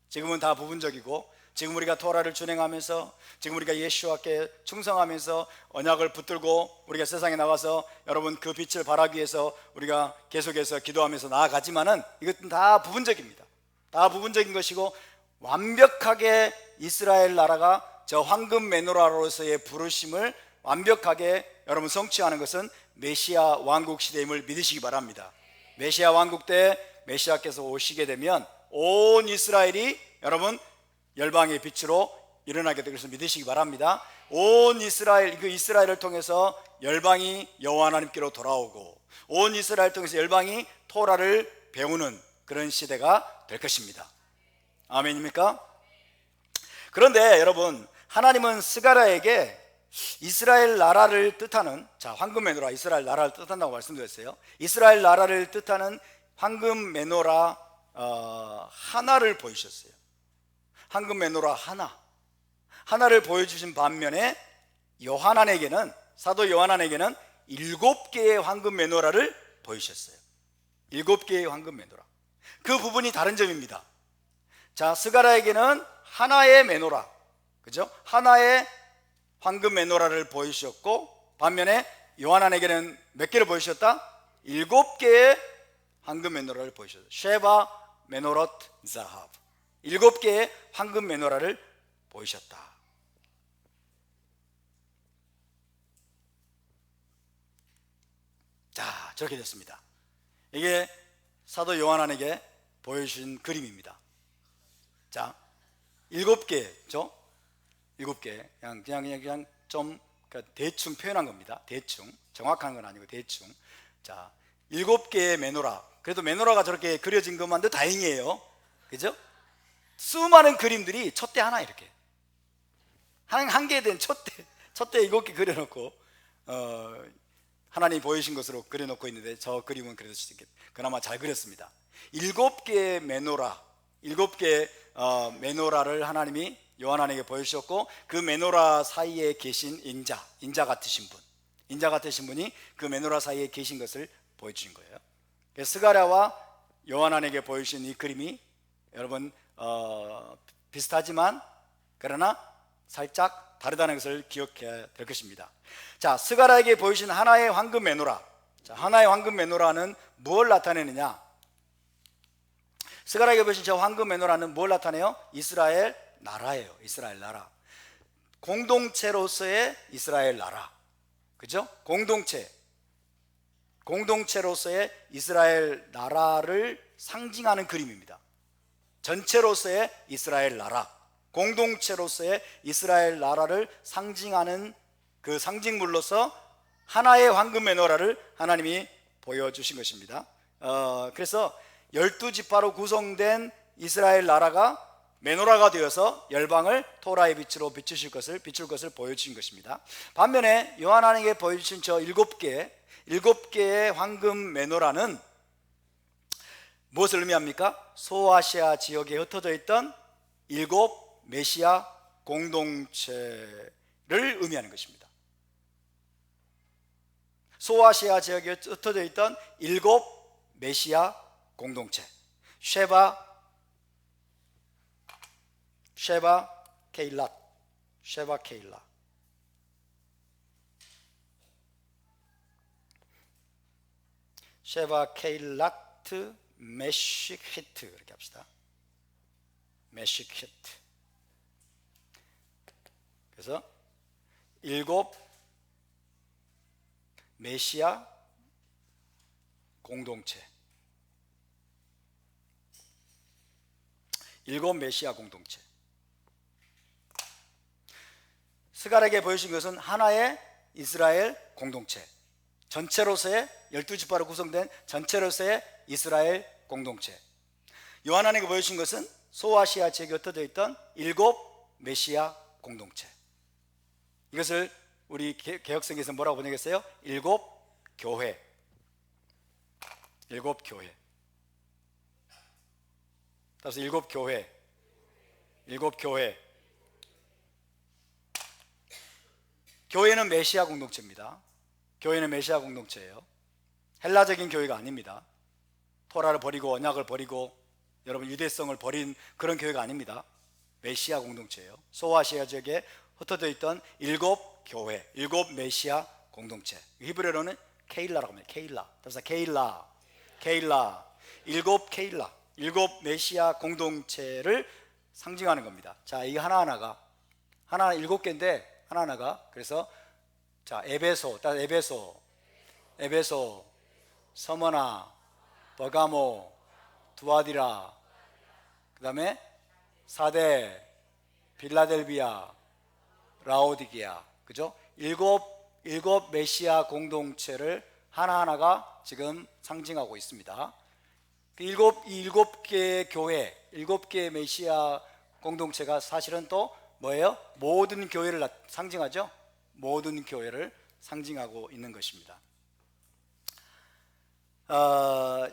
지금은 다 부분적이고, 지금 우리가 토라를 준행하면서, 지금 우리가 예수와께 충성하면서 언약을 붙들고 우리가 세상에 나가서 여러분 그 빛을 발하기 위해서 우리가 계속해서 기도하면서 나아가지만은 이것은 다 부분적입니다. 다 부분적인 것이고, 완벽하게 이스라엘 나라가 저 황금 메노라로서의 부르심을 완벽하게 여러분 성취하는 것은 메시아 왕국 시대임을 믿으시기 바랍니다. 메시아 왕국 때 메시아께서 오시게 되면 온 이스라엘이 여러분 열방의 빛으로 일어나게 될 것을 믿으시기 바랍니다. 온 이스라엘, 그 이스라엘을 통해서 열방이 여호와 하나님께로 돌아오고, 온 이스라엘을 통해서 열방이 토라를 배우는 그런 시대가 될 것입니다. 아멘입니까? 그런데 여러분, 하나님은 스가랴에게 이스라엘 나라를 뜻하는, 자, 황금 메노라, 이스라엘 나라를 뜻한다고 말씀드렸어요. 이스라엘 나라를 뜻하는 황금 메노라 하나를 보이셨어요. 황금 메노라 하나를 보여주신 반면에 요한안에게는, 사도 요한안에게는 7개의 황금 메노라를 보이셨어요. 7개의 황금 메노라. 그 부분이 다른 점입니다. 자, 스가랴에게는 하나의 메노라, 그죠? 하나의 황금 메노라를 보이셨고, 반면에 요한안에게는 몇 개를 보이셨다? 7개의 황금 메노라를 보이셨어요. 쉐바 메노롯 자하브, 7개의 황금 메노라를 보이셨다. 자, 저렇게 됐습니다. 이게 사도 요한안에게 보여주신 그림입니다. 자, 7개죠? 7개. 그냥 좀 대충 표현한 겁니다. 대충. 정확한 건 아니고 대충. 자, 7개의 메노라. 그래도 메노라가 저렇게 그려진 것만도 다행이에요. 그죠? 수많은 그림들이 촛대 하나 이렇게. 한 개에 대한 촛대 7개 그려놓고, 하나님이 보이신 것으로 그려놓고 있는데, 저 그림은 그래도 그나마 잘 그렸습니다. 7개의 메노라, 7개의 메노라를 하나님이 요한안에게 보여주셨고, 그 메노라 사이에 계신 인자 같으신 분이 그 메노라 사이에 계신 것을 보여주신 거예요. 스가랴와 요한안에게 보여주신 이 그림이 여러분 비슷하지만 그러나 살짝 다르다는 것을 기억해야 될 것입니다. 자, 스가랴에게 보여주신 하나의 황금 메노라. 자, 하나의 황금 메노라는 무엇을 나타내느냐? 스가랴에게 보여주신 저 황금 메노라는 뭘 나타내요? 이스라엘 나라예요. 이스라엘 나라. 공동체로서의 이스라엘 나라. 그죠? 공동체로서의 이스라엘 나라를 상징하는 그림입니다. 전체로서의 이스라엘 나라, 공동체로서의 이스라엘 나라를 상징하는 그 상징물로서 하나의 황금 메노라를 하나님이 보여주신 것입니다. 그래서 12지파로 구성된 이스라엘 나라가 메노라가 되어서 열방을 토라의 빛으로 비출 것을 보여주신 것입니다. 반면에 요한안에게 보여주신 저 7개의 황금 메노라는 무엇을 의미합니까? 소아시아 지역에 흩어져 있던 7 메시아 공동체를 의미하는 것입니다. 소아시아 지역에 흩어져 있던 7 메시아 공동체. 쉐바 케일라. 쉐바 케일라트 메시히트, 이렇게 합시다. 메시히트. 그래서 7 메시아 공동체. 7 메시아 공동체. 스가랴에게 보여주신 것은 하나의 이스라엘 공동체, 전체로서의 12지파로 구성된 전체로서의 이스라엘 공동체. 요한에게 보여주신 것은 소아시아 지역에 흩어져 있던 7 메시아 공동체. 이것을 우리 개역성에서 뭐라고 번역했어요? 7 교회. 7 교회. 따라서 7 교회. 7 교회. 교회는 메시아 공동체입니다. 교회는 메시아 공동체예요. 헬라적인 교회가 아닙니다. 토라를 버리고 언약을 버리고 여러분 유대성을 버린 그런 교회가 아닙니다. 메시아 공동체예요. 소아시아 지역에 흩어져 있던 7 교회, 7 메시아 공동체. 히브리어로는 케일라라고 합니다. 케일라. 그래서 케일라, 7 케일라, 7 메시아 공동체를 상징하는 겁니다. 자, 이 하나하나가 7개인데 하나하나가 그래서 자, 에베소, 서머나, 버가모, 두아디라, 그 다음에 사대, 빌라델비아, 라오디게아, 그죠? 7 메시아 공동체를 하나하나가 지금 상징하고 있습니다. 이 7개의 교회, 7개의 메시아 공동체가 사실은 또 뭐예요? 모든 교회를 상징하죠? 모든 교회를 상징하고 있는 것입니다.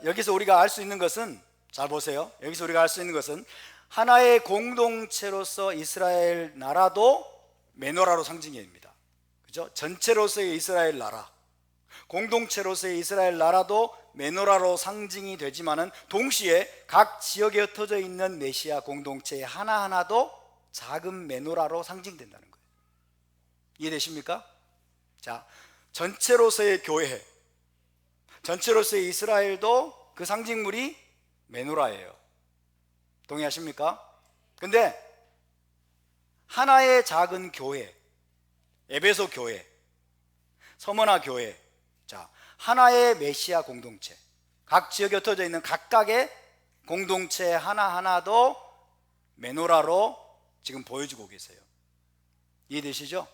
여기서 우리가 알 수 있는 것은, 잘 보세요. 여기서 우리가 알 수 있는 것은 하나의 공동체로서 이스라엘 나라도 메노라로 상징입니다. 그죠? 전체로서의 이스라엘 나라, 공동체로서의 이스라엘 나라도 메노라로 상징이 되지만은 동시에 각 지역에 흩어져 있는 메시아 공동체의 하나하나도 작은 메노라로 상징된다는 거예요. 이해되십니까? 자, 전체로서의 교회, 전체로서의 이스라엘도 그 상징물이 메노라예요. 동의하십니까? 근데 하나의 작은 교회, 에베소 교회, 서머나 교회, 자, 하나의 메시아 공동체, 각 지역에 흩어져 있는 각각의 공동체 하나하나도 메노라로 지금 보여주고 계세요. 이해되시죠?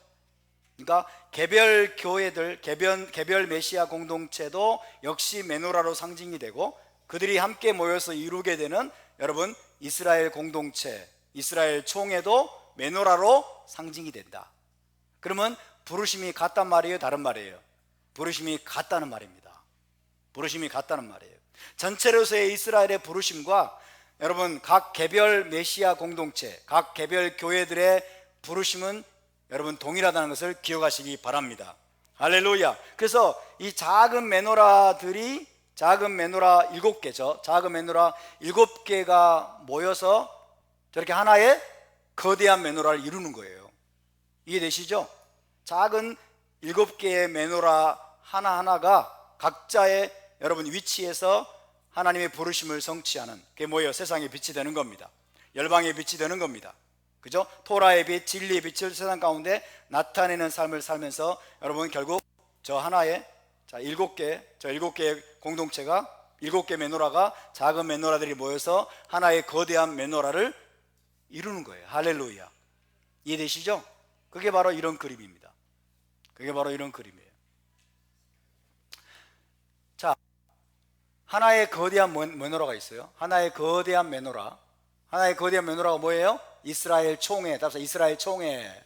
그러니까 개별 교회들, 개별 메시아 공동체도 역시 메노라로 상징이 되고 그들이 함께 모여서 이루게 되는 여러분 이스라엘 공동체, 이스라엘 총회도 메노라로 상징이 된다. 그러면 부르심이 같단 말이에요? 다른 말이에요? 부르심이 같다는 말입니다. 부르심이 같다는 말이에요. 전체로서의 이스라엘의 부르심과 여러분 각 개별 메시아 공동체, 각 개별 교회들의 부르심은 여러분 동일하다는 것을 기억하시기 바랍니다. 할렐루야. 그래서 이 작은 메노라들이 작은 메노라 7개죠. 작은 메노라 7개가 모여서 저렇게 하나의 거대한 메노라를 이루는 거예요. 이해되시죠? 작은 7개의 메노라 하나하나가 각자의 여러분 위치에서 하나님의 부르심을 성취하는, 그게 뭐예요? 세상의 빛이 되는 겁니다. 열방의 빛이 되는 겁니다. 그죠? 토라의 빛, 진리의 빛을 세상 가운데 나타내는 삶을 살면서 여러분 결국 저 하나의 자 7개의 공동체가 7개 메노라가 작은 메노라들이 모여서 하나의 거대한 메노라를 이루는 거예요. 할렐루야. 이해되시죠? 그게 바로 이런 그림입니다. 그게 바로 이런 그림이에요. 자, 하나의 거대한 메노라가 있어요. 하나의 거대한 메노라. 하나의 거대한 메노라가 뭐예요? 이스라엘 총회. 따라서 이스라엘 총회,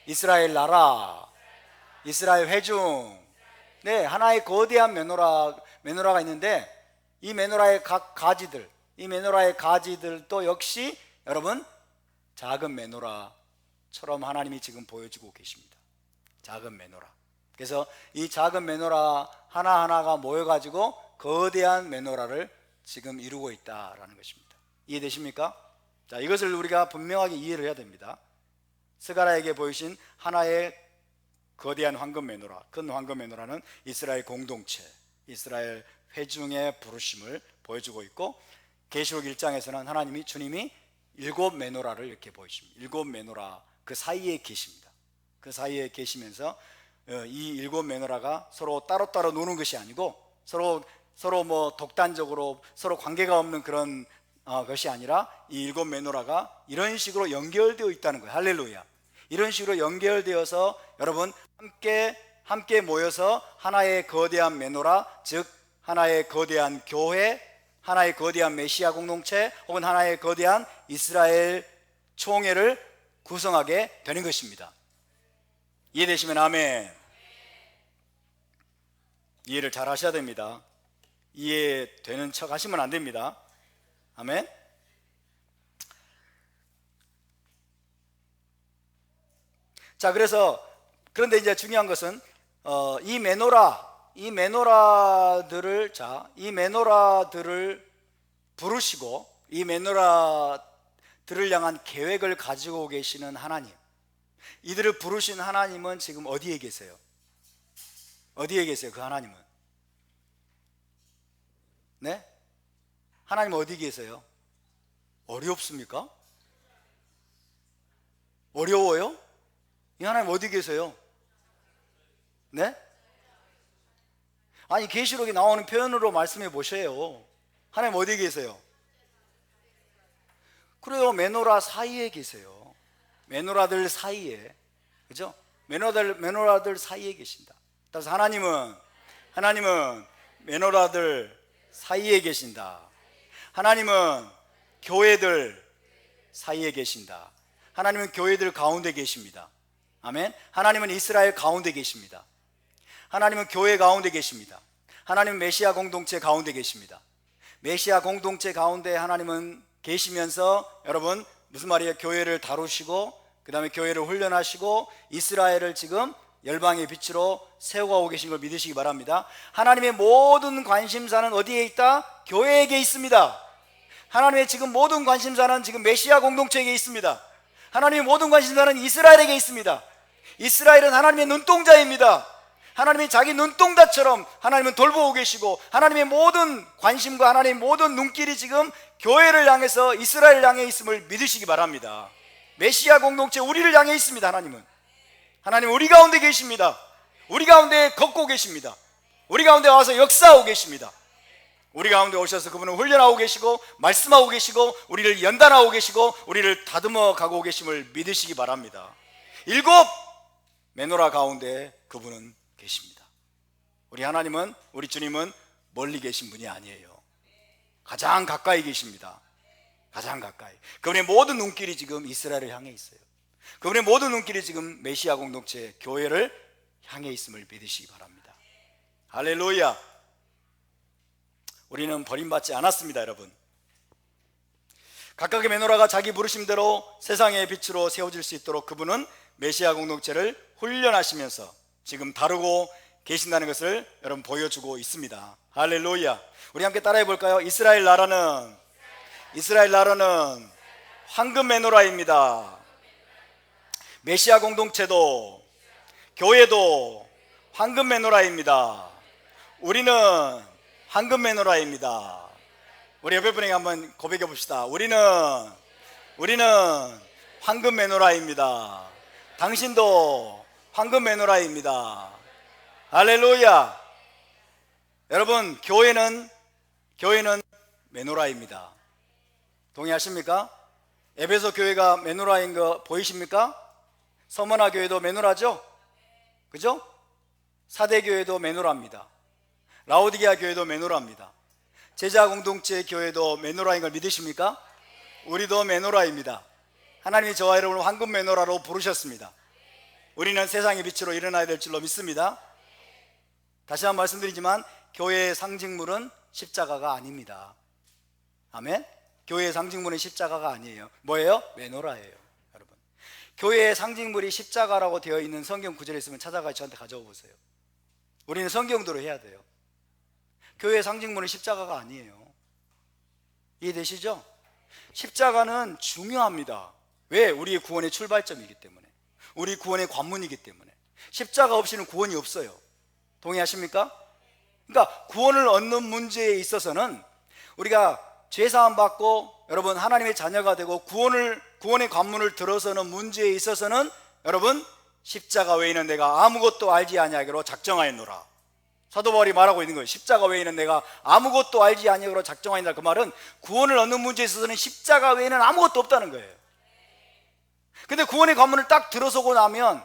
이스라엘 나라, 이스라엘 회중. 네, 하나의 거대한 메노라가 있는데 이 메노라의 각 가지들, 이 메노라의 가지들도 역시 여러분 작은 메노라처럼 하나님이 지금 보여주고 계십니다. 작은 메노라. 그래서 이 작은 메노라 하나하나가 모여가지고 거대한 메노라를 지금 이루고 있다라는 것입니다. 이해되십니까? 자, 이것을 우리가 분명하게 이해를 해야 됩니다. 스가랴에게 보이신 하나의 거대한 황금 메노라, 큰 황금 메노라는 이스라엘 공동체, 이스라엘 회중의 부르심을 보여주고 있고, 계시록 1장에서는 하나님이 주님이 7 메노라를 이렇게 보이십니다. 7 메노라 그 사이에 계십니다. 그 사이에 계시면서 이 7 메노라가 서로 따로따로 노는 것이 아니고 서로 뭐 독단적으로 서로 관계가 없는 그런 것이 아니라 이 7 메노라가 이런 식으로 연결되어 있다는 거예요. 할렐루야. 이런 식으로 연결되어서 여러분 함께 모여서 하나의 거대한 메노라, 즉 하나의 거대한 교회, 하나의 거대한 메시아 공동체 혹은 하나의 거대한 이스라엘 총회를 구성하게 되는 것입니다. 이해되시면 아멘. 이해를 잘 하셔야 됩니다. 이해되는 척 하시면 안 됩니다. 아멘. 자, 그런데 이제 중요한 것은 이 메노라들을 부르시고 이 메노라들을 향한 계획을 가지고 계시는 하나님, 이들을 부르신 하나님은 지금 어디에 계세요? 어디에 계세요? 그 하나님은? 네? 하나님 어디 계세요? 어렵습니까? 어려워요? 이 하나님 어디 계세요? 네? 아니, 계시록에 나오는 표현으로 말씀해 보세요. 하나님 어디 계세요? 그래요, 메노라 사이에 계세요. 메노라들 사이에, 그죠? 메노라들 사이에 계신다. 따라서 하나님은 메노라들 사이에 계신다. 하나님은 교회들 사이에 계신다. 하나님은 교회들 가운데 계십니다. 아멘. 하나님은 이스라엘 가운데 계십니다. 하나님은 교회 가운데 계십니다. 하나님은 메시아 공동체 가운데 계십니다. 메시아 공동체 가운데 하나님은 계시면서, 여러분 무슨 말이에요? 교회를 다루시고 그 다음에 교회를 훈련하시고 이스라엘을 지금 열방의 빛으로 세워가고 계신 걸 믿으시기 바랍니다. 하나님의 모든 관심사는 어디에 있다? 교회에게 있습니다. 하나님의 지금 모든 관심사는 지금 메시아 공동체에게 있습니다. 하나님의 모든 관심사는 이스라엘에게 있습니다. 이스라엘은 하나님의 눈동자입니다. 하나님이 자기 눈동자처럼 하나님은 돌보고 계시고, 하나님의 모든 관심과 하나님의 모든 눈길이 지금 교회를 향해서 이스라엘을 향해 있음을 믿으시기 바랍니다. 메시아 공동체 우리를 향해 있습니다. 하나님 우리 가운데 계십니다. 우리 가운데 걷고 계십니다. 우리 가운데 와서 역사하고 계십니다. 우리 가운데 오셔서 그분은 훈련하고 계시고 말씀하고 계시고 우리를 연단하고 계시고 우리를 다듬어 가고 계심을 믿으시기 바랍니다. 7 메노라 가운데 그분은 계십니다. 우리 하나님은, 우리 주님은 멀리 계신 분이 아니에요. 가장 가까이 계십니다. 가장 가까이. 그분의 모든 눈길이 지금 이스라엘을 향해 있어요. 그분의 모든 눈길이 지금 메시아 공동체 교회를 향해 있음을 믿으시기 바랍니다. 할렐루야. 우리는 버림받지 않았습니다. 여러분, 각각의 메노라가 자기 부르심대로 세상의 빛으로 세워질 수 있도록 그분은 메시아 공동체를 훈련하시면서 지금 다루고 계신다는 것을 여러분 보여주고 있습니다. 할렐루야. 우리 함께 따라해 볼까요? 이스라엘 나라는 황금 메노라입니다. 메시아 공동체도 교회도 황금 메노라입니다. 우리는 황금 메노라입니다. 우리 옆에 분에게 한번 고백해 봅시다. 우리는 황금 메노라입니다. 당신도 황금 메노라입니다. 할렐루야. 여러분, 교회는 메노라입니다. 동의하십니까? 에베소 교회가 메노라인 거 보이십니까? 서머나 교회도 메노라죠? 그죠? 사대 교회도 메노라입니다. 라오디게아 교회도 메노라입니다. 제자 공동체 교회도 메노라인 걸 믿으십니까? 우리도 메노라입니다. 하나님이 저와 여러분을 황금 메노라로 부르셨습니다. 우리는 세상의 빛으로 일어나야 될 줄로 믿습니다. 다시 한번 말씀드리지만 교회의 상징물은 십자가가 아닙니다. 아멘. 교회의 상징물은 십자가가 아니에요. 뭐예요? 메노라예요. 여러분, 교회의 상징물이 십자가라고 되어 있는 성경 구절이 있으면 찾아가 저한테 가져오 보세요. 우리는 성경대로 해야 돼요. 교회의 상징물은 십자가가 아니에요. 이해되시죠? 십자가는 중요합니다. 왜? 우리의 구원의 출발점이기 때문에, 우리 구원의 관문이기 때문에. 십자가 없이는 구원이 없어요. 동의하십니까? 그러니까 구원을 얻는 문제에 있어서는 우리가 죄사함 받고 여러분 하나님의 자녀가 되고 구원의 관문을 들어서는 문제에 있어서는 여러분 십자가 외에는 내가 아무것도 알지 아니하기로 작정하였노라. 사도 바울이 말하고 있는 거예요. 십자가 외에는 내가 아무것도 알지 아니하기로 작정하였노라. 그 말은 구원을 얻는 문제에 있어서는 십자가 외에는 아무것도 없다는 거예요. 근데 구원의 관문을 딱 들어서고 나면,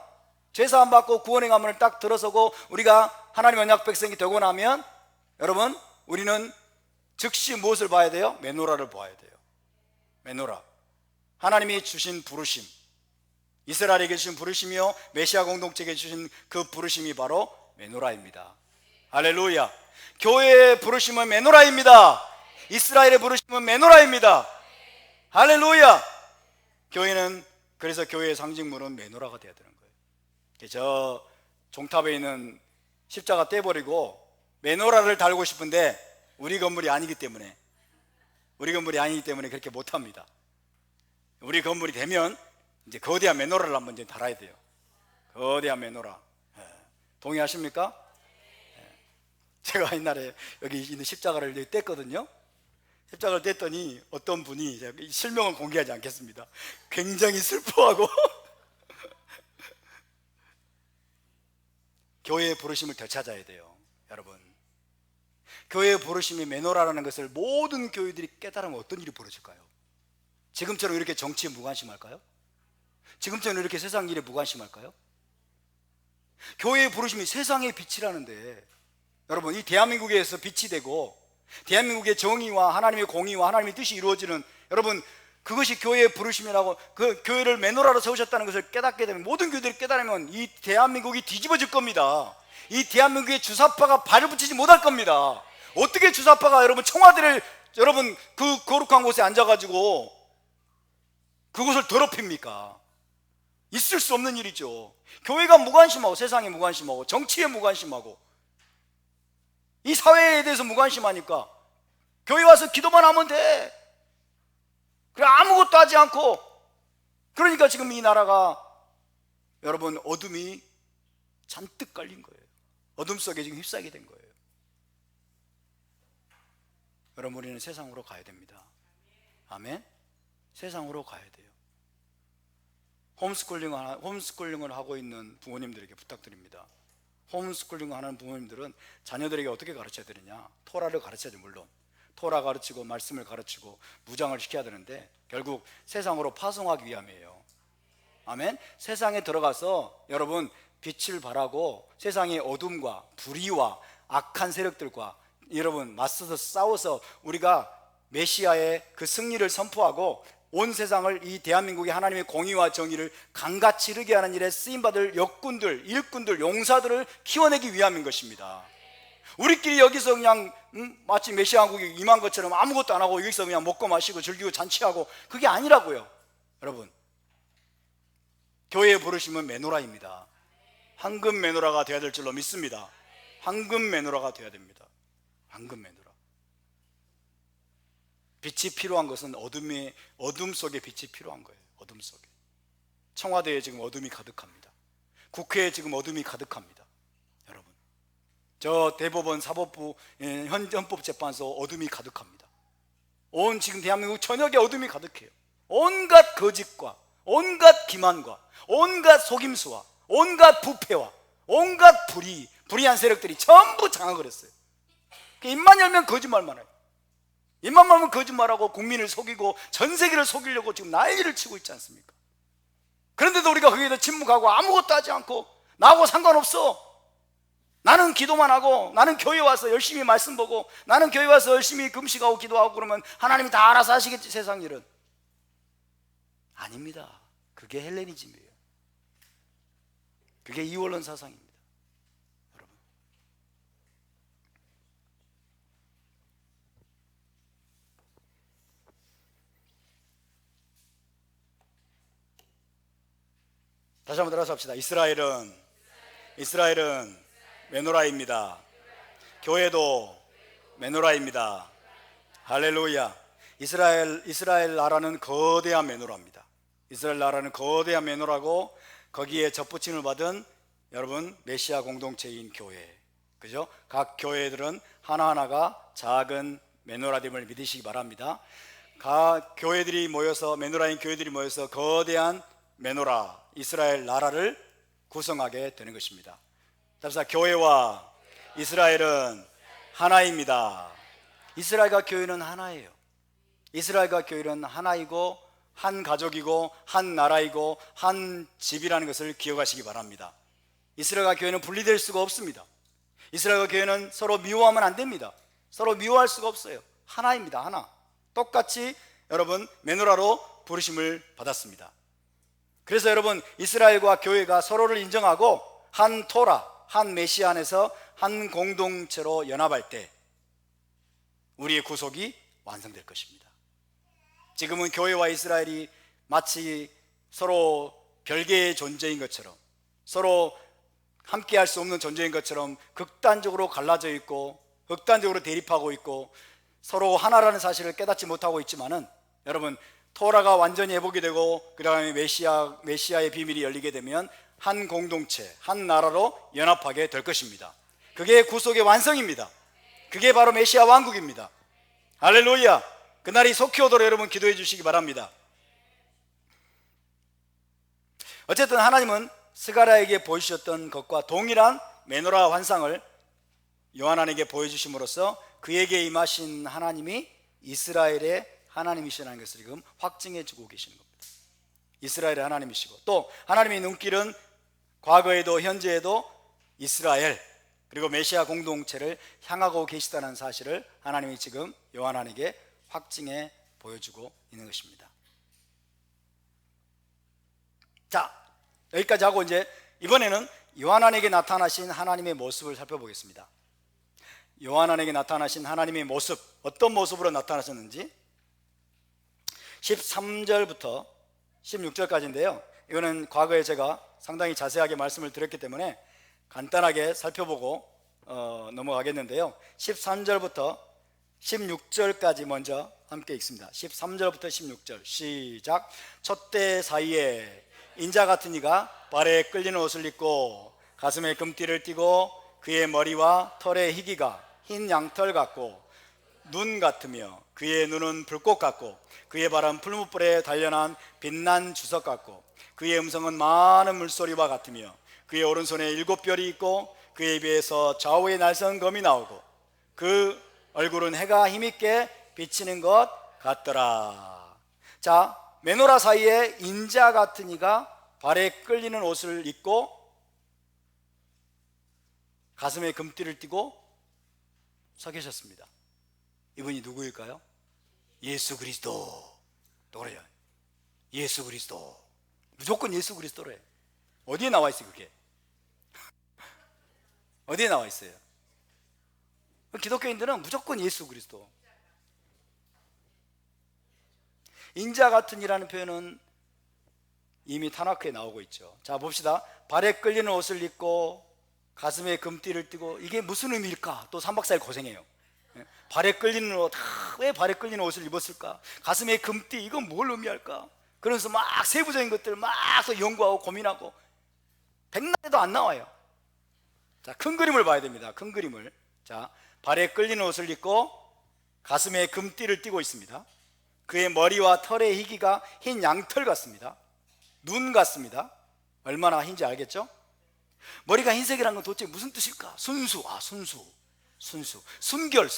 죄사함 받고 구원의 관문을 딱 들어서고 우리가 하나님 언약 백성이 되고 나면 여러분 우리는 즉시 무엇을 봐야 돼요? 메노라를 봐야 돼요. 메노라, 하나님이 주신 부르심, 이스라엘에게 주신 부르심이요 메시아 공동체에게 주신 그 부르심이 바로 메노라입니다. 할렐루야. 교회의 부르심은 메노라입니다. 이스라엘의 부르심은 메노라입니다. 할렐루야. 교회는, 그래서 교회의 상징물은 메노라가 되어야 되는 거예요. 저 종탑에 있는 십자가 떼버리고 메노라를 달고 싶은데 우리 건물이 아니기 때문에 그렇게 못합니다. 우리 건물이 되면 이제 거대한 메노라를 한번 이제 달아야 돼요. 거대한 메노라. 동의하십니까? 제가 옛날에 여기 있는 십자가를 여기 뗐거든요. 십자가를 뗐더니 어떤 분이, 실명은 공개하지 않겠습니다, 굉장히 슬퍼하고 교회의 부르심을 되찾아야 돼요. 여러분, 교회의 부르심이 메노라라는 것을 모든 교회들이 깨달으면 어떤 일이 벌어질까요? 지금처럼 이렇게 정치에 무관심할까요? 지금처럼 이렇게 세상 일에 무관심할까요? 교회의 부르심이 세상의 빛이라는데, 여러분, 이 대한민국에서 빛이 되고 대한민국의 정의와 하나님의 공의와 하나님의 뜻이 이루어지는, 여러분, 그것이 교회의 부르심이라고, 그 교회를 메노라로 세우셨다는 것을 깨닫게 되면, 모든 교회들이 깨달으면 이 대한민국이 뒤집어질 겁니다. 이 대한민국의 주사파가 발을 붙이지 못할 겁니다. 어떻게 주사파가 여러분 청와대를, 여러분 그 거룩한 곳에 앉아가지고 그곳을 더럽힙니까? 있을 수 없는 일이죠. 교회가 무관심하고, 세상에 무관심하고, 정치에 무관심하고, 이 사회에 대해서 무관심하니까 교회 와서 기도만 하면 돼. 그래, 아무것도 하지 않고. 그러니까 지금 이 나라가, 여러분, 어둠이 잔뜩 깔린 거예요. 어둠 속에 지금 휩싸이게 된 거예요. 여러분, 우리는 세상으로 가야 됩니다. 아멘. 세상으로 가야 돼요. 홈스쿨링을 하고 있는 부모님들에게 부탁드립니다. 홈스쿨링을 하는 부모님들은 자녀들에게 어떻게 가르쳐야 되느냐? 토라를 가르쳐야죠. 물론 토라 가르치고 말씀을 가르치고 무장을 시켜야 되는데, 결국 세상으로 파송하기 위함이에요. 아멘. 세상에 들어가서 여러분 빛을 발하고 세상의 어둠과 불의와 악한 세력들과 여러분 맞서서 싸워서 우리가 메시아의 그 승리를 선포하고 온 세상을, 이 대한민국의 하나님의 공의와 정의를 강같이 이루게 하는 일에 쓰임받을 역군들, 일꾼들, 용사들을 키워내기 위함인 것입니다. 우리끼리 여기서 그냥 마치 메시아 왕국이 임한 것처럼 아무것도 안 하고 여기서 그냥 먹고 마시고 즐기고 잔치하고, 그게 아니라고요. 여러분, 교회의 부르심은 메노라입니다. 황금 메노라가 되어야 될 줄로 믿습니다. 황금 메노라가 되어야 됩니다. 황금 메노라. 빛이 필요한 것은 어둠 속에 빛이 필요한 거예요. 어둠 속에. 청와대에 지금 어둠이 가득합니다. 국회에 지금 어둠이 가득합니다. 여러분, 저 대법원 사법부 헌법재판소 어둠이 가득합니다. 온 지금 대한민국 전역에 어둠이 가득해요. 온갖 거짓과 온갖 기만과 온갖 속임수와 온갖 부패와 온갖 불의한 세력들이 전부 장악을 했어요. 입만 열면 거짓말만 해요. 입만 열면 거짓말하고 국민을 속이고 전 세계를 속이려고 지금 난리를 치고 있지 않습니까? 그런데도 우리가 거기에 대해 침묵하고 아무것도 하지 않고, 나하고 상관없어, 나는 기도만 하고, 나는 교회 와서 열심히 말씀 보고, 나는 교회 와서 열심히 금식하고 기도하고 그러면 하나님이 다 알아서 하시겠지, 세상 일은. 아닙니다. 그게 헬레니즘이에요. 그게 이원론 사상입니다. 여러분, 다시 한번 따라서 합시다. 이스라엘은 메노라입니다. 교회도 메노라입니다. 할렐루야. 이스라엘 나라는 거대한 메노라입니다. 이스라엘 나라는 거대한 메노라고, 거기에 접붙임을 받은 여러분 메시아 공동체인 교회, 그죠? 각 교회들은 하나하나가 작은 메노라됨을 믿으시기 바랍니다. 각 교회들이 모여서, 메노라인 교회들이 모여서 거대한 메노라, 이스라엘 나라를 구성하게 되는 것입니다. 답사, 교회와 이스라엘은 하나입니다. 이스라엘과 교회는 하나예요. 이스라엘과 교회는 하나이고 한 가족이고 한 나라이고 한 집이라는 것을 기억하시기 바랍니다. 이스라엘과 교회는 분리될 수가 없습니다. 이스라엘과 교회는 서로 미워하면 안 됩니다. 서로 미워할 수가 없어요. 하나입니다. 하나. 똑같이 여러분 메노라로 부르심을 받았습니다. 그래서 여러분 이스라엘과 교회가 서로를 인정하고 한 토라, 한 메시아 안에서 한 공동체로 연합할 때 우리의 구속이 완성될 것입니다. 지금은 교회와 이스라엘이 마치 서로 별개의 존재인 것처럼, 서로 함께 할 수 없는 존재인 것처럼 극단적으로 갈라져 있고 극단적으로 대립하고 있고 서로 하나라는 사실을 깨닫지 못하고 있지만은 여러분 토라가 완전히 회복이 되고 그 다음에 메시아의 비밀이 열리게 되면 한 공동체, 한 나라로 연합하게 될 것입니다. 그게 구속의 완성입니다. 그게 바로 메시아 왕국입니다. 할렐루야. 그날이 속히 오도록 여러분 기도해 주시기 바랍니다. 어쨌든 하나님은 스가랴에게 보여주셨던 것과 동일한 메노라 환상을 요한에게 보여주심으로써 그에게 임하신 하나님이 이스라엘의 하나님이시라는 것을 지금 확증해 주고 계시는 겁니다. 이스라엘의 하나님이시고 또 하나님의 눈길은 과거에도 현재에도 이스라엘 그리고 메시아 공동체를 향하고 계시다는 사실을 하나님이 지금 요한에게 확증해 보여주고 있는 것입니다. 자, 여기까지 하고 이제 이번에는 요한에게 나타나신 하나님의 모습을 살펴보겠습니다. 요한에게 나타나신 하나님의 모습, 어떤 모습으로 나타나셨는지 13절부터 16절까지인데요 이거는 과거에 제가 상당히 자세하게 말씀을 드렸기 때문에 간단하게 살펴보고 넘어가겠는데요 13절부터 16절까지 먼저 함께 읽습니다. 13절부터 16절 시작. 촛대 사이에 인자 같은 이가 발에 끌리는 옷을 입고 가슴에 금띠를 띠고 그의 머리와 털의 희기가 흰 양털 같고 눈 같으며 그의 눈은 불꽃 같고 그의 발은 풀무불에 단련한 빛난 주석 같고 그의 음성은 많은 물소리와 같으며 그의 오른손에 7별이 있고 그의 입에서 좌우의 날선 검이 나오고 그 얼굴은 해가 힘있게 비치는 것 같더라. 자, 메노라 사이에 인자 같은 이가 발에 끌리는 옷을 입고 가슴에 금띠를 띠고 서 계셨습니다. 이분이 누구일까요? 예수 그리스도. 또 그래요. 예수 그리스도. 무조건 예수 그리스도래. 어디에 나와 있어요 그게? 어디에 나와 있어요? 기독교인들은 무조건 예수 그리스도. 인자 같은 이라는 표현은 이미 타나크에 나오고 있죠. 자 봅시다. 발에 끌리는 옷을 입고 가슴에 금띠를 띠고 이게 무슨 의미일까? 또 3박 4일 고생해요. 발에 끌리는 옷, 왜 발에 끌리는 옷을 입었을까? 가슴에 금띠, 이건 뭘 의미할까? 그러면서 막 세부적인 것들을 막 연구하고 고민하고 백날에도 안 나와요. 자, 큰 그림을 봐야 됩니다. 큰 그림을. 자, 발에 끌리는 옷을 입고 가슴에 금띠를 띠고 있습니다. 그의 머리와 털의 희기가 흰 양털 같습니다. 눈 같습니다. 얼마나 흰지 알겠죠? 머리가 흰색이라는 건 도대체 무슨 뜻일까? 순수, 순결.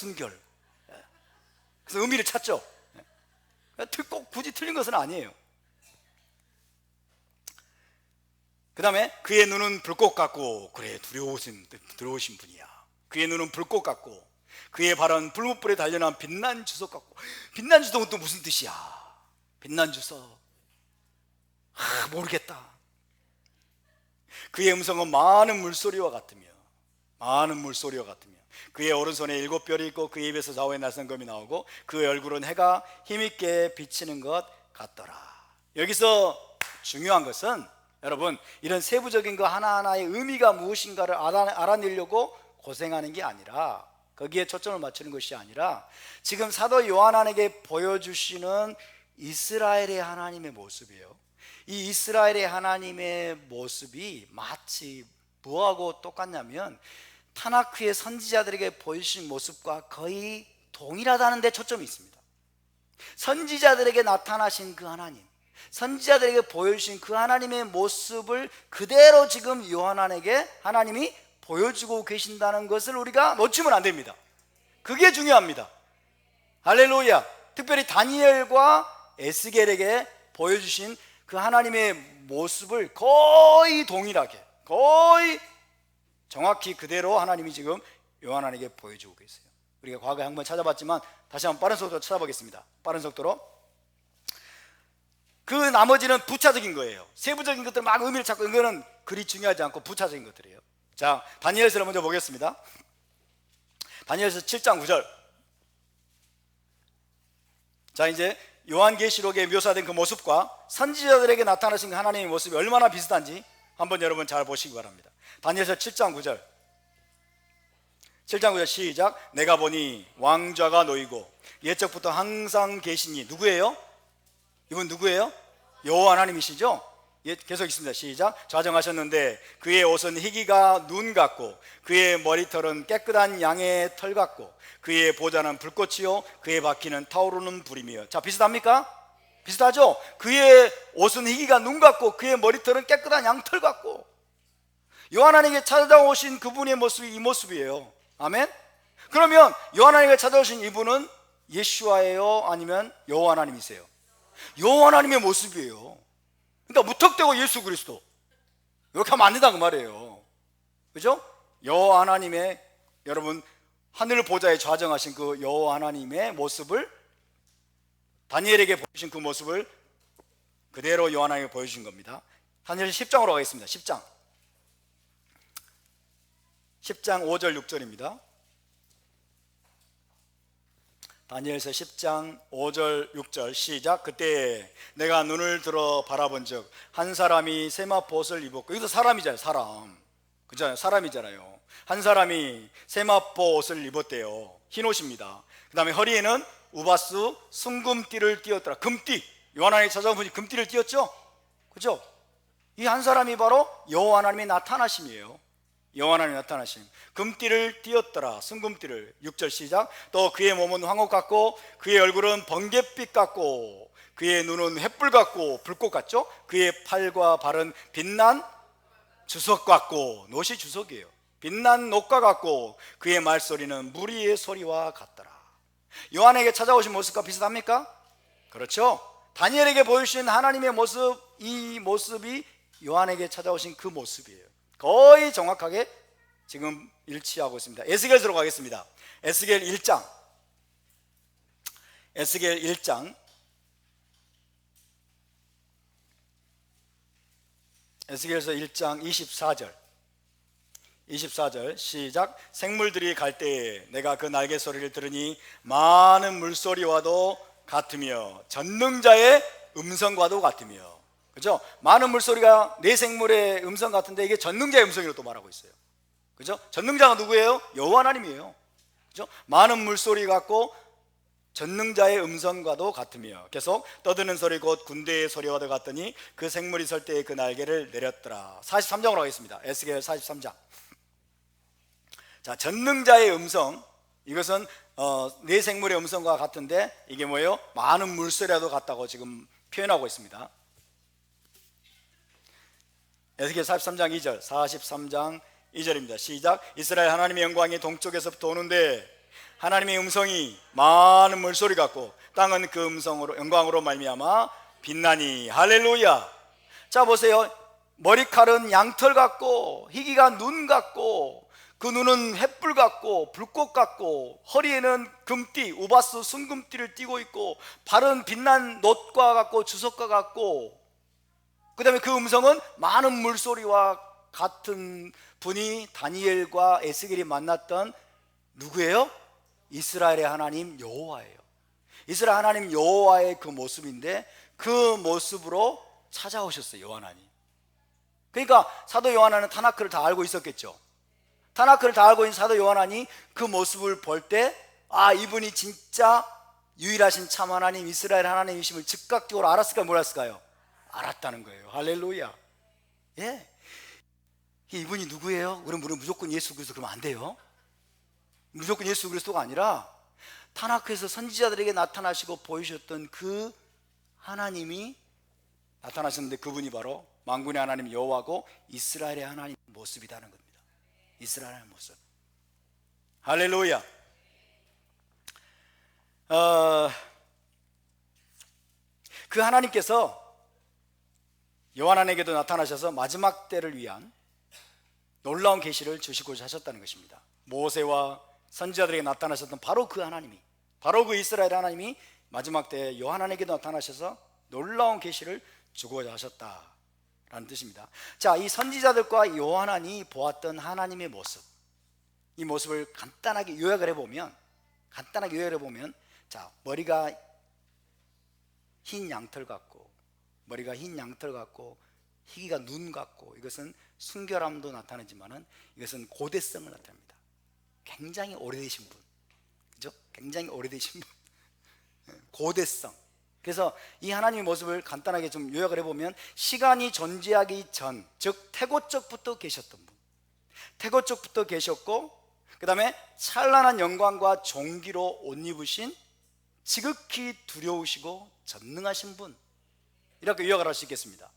그래서 의미를 찾죠. 꼭 굳이 틀린 것은 아니에요. 그 다음에 그의 눈은 불꽃 같고, 그래 두려우신 분이야. 그의 눈은 불꽃 같고 그의 발은 불무불에 단련한 빛난 주석 같고. 빛난 주석은 또 무슨 뜻이야? 빛난 주석, 모르겠다. 그의 음성은 많은 물소리와 같으며 그의 오른손에 7별이 있고 그의 입에서 좌우의 날선 검이 나오고 그의 얼굴은 해가 힘있게 비치는 것 같더라. 여기서 중요한 것은 여러분 이런 세부적인 거 하나하나의 의미가 무엇인가를 알아내려고 고생하는 게 아니라, 거기에 초점을 맞추는 것이 아니라 지금 사도 요한에게 보여주시는 이스라엘의 하나님의 모습이에요. 이 이스라엘의 하나님의 모습이 마치 뭐하고 똑같냐면 타나크의 선지자들에게 보여주신 모습과 거의 동일하다는 데 초점이 있습니다. 선지자들에게 나타나신 그 하나님, 선지자들에게 보여주신 그 하나님의 모습을 그대로 지금 요한에게 하나님이 보여주고 계신다는 것을 우리가 놓치면 안 됩니다. 그게 중요합니다. 할렐루야. 특별히 다니엘과 에스겔에게 보여주신 그 하나님의 모습을 거의 동일하게, 거의 정확히 그대로 하나님이 지금 요한에게 보여주고 계세요. 우리가 과거에 한번 찾아봤지만 다시 한번 빠른 속도로 찾아보겠습니다. 빠른 속도로. 그 나머지는 부차적인 거예요. 세부적인 것들 막 의미를 찾고, 이거는 그리 중요하지 않고 부차적인 것들이에요. 자, 다니엘서를 먼저 보겠습니다. 다니엘서 7장 9절. 자, 이제 요한계시록에 묘사된 그 모습과 선지자들에게 나타나신 하나님의 모습이 얼마나 비슷한지 한번 여러분 잘 보시기 바랍니다. 다니엘서 7장 9절. 7장 9절 시작. 내가 보니 왕좌가 놓이고 옛적부터 항상 계시니. 누구예요? 이분 누구예요? 여호와 하나님이시죠? 예, 계속 있습니다. 시작. 좌정하셨는데 그의 옷은 희기가 눈 같고 그의 머리털은 깨끗한 양의 털 같고 그의 보좌는 불꽃이요 그의 바퀴는 타오르는 불이며. 자, 비슷합니까? 비슷하죠? 그의 옷은 희기가 눈 같고 그의 머리털은 깨끗한 양털 같고. 요한에게 찾아오신 그분의 모습이 이 모습이에요. 아멘? 그러면 요한에게 찾아오신 이분은 예수와예요? 아니면 여호와 하나님이세요? 여호와 하나님의 모습이에요. 그러니까 무턱대고 예수 그리스도 이렇게 하면 안 된다 그 말이에요. 그죠? 여호와 하나님의, 여러분 하늘 보좌에 좌정하신 그 여호와 하나님의 모습을, 다니엘에게 보여주신 그 모습을 그대로 요한에게 보여주신 겁니다. 다니엘 10장으로 가겠습니다. 10장 5절 6절입니다. 다니엘서 10장 5절 6절 시작. 그때 내가 눈을 들어 바라본 즉 한 사람이 세마포 옷을 입었고. 여기도 사람이잖아요. 사람, 그잖아요. 사람이잖아요. 한 사람이 세마포 옷을 입었대요. 흰 옷입니다. 그 다음에 허리에는 우바스 순금띠를 띄었더라. 금띠. 요한에게 찾아온 분이 금띠를 띄었죠. 그죠? 이 한 사람이 바로 여호와 하나님의 나타나심이에요. 여호와 하나님의 나타나심. 금띠를 띄었더라. 순금띠를. 6절 시작. 또 그의 몸은 황옥 같고 그의 얼굴은 번갯빛 같고 그의 눈은 횃불 같고 불꽃 같죠. 그의 팔과 발은 빛난 주석 같고. 놋이 주석이에요. 빛난 놋과 같고 그의 말소리는 무리의 소리와 같더라. 요한에게 찾아오신 모습과 비슷합니까? 그렇죠. 다니엘에게 보여주신 하나님의 모습, 이 모습이 요한에게 찾아오신 그 모습이에요. 거의 정확하게 지금 일치하고 있습니다. 에스겔서로 가겠습니다. 에스겔 1장. 에스겔 1장. 에스겔서 1장 24절. 24절 시작. 생물들이 갈 때에 내가 그 날개 소리를 들으니 많은 물소리와도 같으며 전능자의 음성과도 같으며. 그죠? 많은 물소리가 내 생물의 음성 같은데 이게 전능자의 음성이라고 또 말하고 있어요. 그죠? 전능자가 누구예요? 여호와 하나님이에요. 그죠? 많은 물소리 같고 전능자의 음성과도 같으며. 계속 떠드는 소리 곧 군대의 소리와도 같더니 그 생물이 설 때에 그 날개를 내렸더라. 43장으로 가겠습니다. 에스겔 43장. 자, 전능자의 음성, 이것은 내 생물의 음성과 같은데 이게 뭐예요? 많은 물소리와도 같다고 지금 표현하고 있습니다. 에스겔 43장 2절, 43장 2절입니다. 시작. 이스라엘 하나님의 영광이 동쪽에서부터 오는데 하나님의 음성이 많은 물소리 같고 땅은 그 음성으로 영광으로 말미암아 빛나니. 할렐루야. 자, 보세요. 머리칼은 양털 같고 희기가 눈 같고 그 눈은 횃불 같고 불꽃 같고 허리에는 금띠 우바스 순금띠를 띠고 있고 발은 빛난 놋과 같고 주석과 같고, 그 다음에 그 음성은 많은 물소리와 같은 분이 다니엘과 에스겔이 만났던 누구예요? 이스라엘의 하나님 여호와예요. 이스라엘 하나님 여호와의 그 모습인데 그 모습으로 찾아오셨어요, 요한하니. 그러니까 사도 요한은 타나크를 다 알고 있었겠죠. 타나크를 다 알고 있는 사도 요한이 그 모습을 볼 때 아, 이분이 진짜 유일하신 참 하나님 이스라엘 하나님이심을 즉각적으로 알았을까요? 몰랐을까요? 알았다는 거예요. 할렐루야. 예. 이분이 누구예요? 우리 무조건 예수 그리스도 그러면 안 돼요. 무조건 예수 그리스도가 아니라 타나크에서 선지자들에게 나타나시고 보이셨던 그 하나님이 나타나셨는데 그분이 바로 만군의 하나님 여호와고 이스라엘의 하나님 모습이라는 겁니다. 이스라엘의 모습. 할렐루야. 그 하나님께서 요한에게도 나타나셔서 마지막 때를 위한 놀라운 계시를 주시고자 하셨다는 것입니다. 모세와 선지자들에게 나타나셨던 바로 그 하나님이, 바로 그 이스라엘 하나님이 마지막 때에 요한에게도 나타나셔서 놀라운 계시를 주고자 하셨다라는 뜻입니다. 자, 이 선지자들과 요한이 보았던 하나님의 모습, 이 모습을 간단하게 요약을 해보면, 자, 머리가 흰 양털 같고, 희기가 눈 같고, 이것은 순결함도 나타내지만은 이것은 고대성을 나타냅니다. 굉장히 오래되신 분, 그죠? 굉장히 오래되신 분, 고대성. 그래서 이 하나님의 모습을 간단하게 좀 요약을 해보면, 시간이 존재하기 전, 즉 태고 쪽부터 계셨던 분, 태고 쪽부터 계셨고, 그 다음에 찬란한 영광과 존귀로 옷 입으신 지극히 두려우시고 전능하신 분, 이렇게 요약을 할 수 있겠습니다.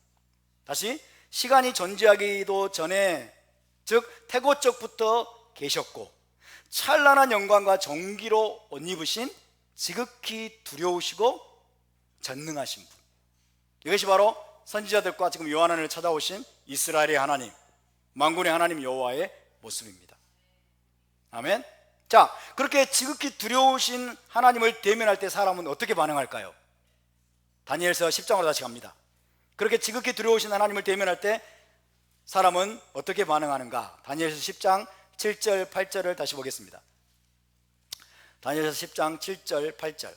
다시, 시간이 존재하기도 전에, 즉 태고 쪽부터 계셨고 찬란한 영광과 존귀로 옷 입으신 지극히 두려우시고 전능하신 분, 이것이 바로 선지자들과 지금 요한을 찾아오신 이스라엘의 하나님, 만군의 하나님 여호와의 모습입니다. 아멘. 자, 그렇게 지극히 두려우신 하나님을 대면할 때 사람은 어떻게 반응할까요? 다니엘서 10장으로 다시 갑니다. 그렇게 지극히 두려우신 하나님을 대면할 때 사람은 어떻게 반응하는가? 다니엘서 10장 7절 8절을 다시 보겠습니다. 다니엘서 10장 7절 8절.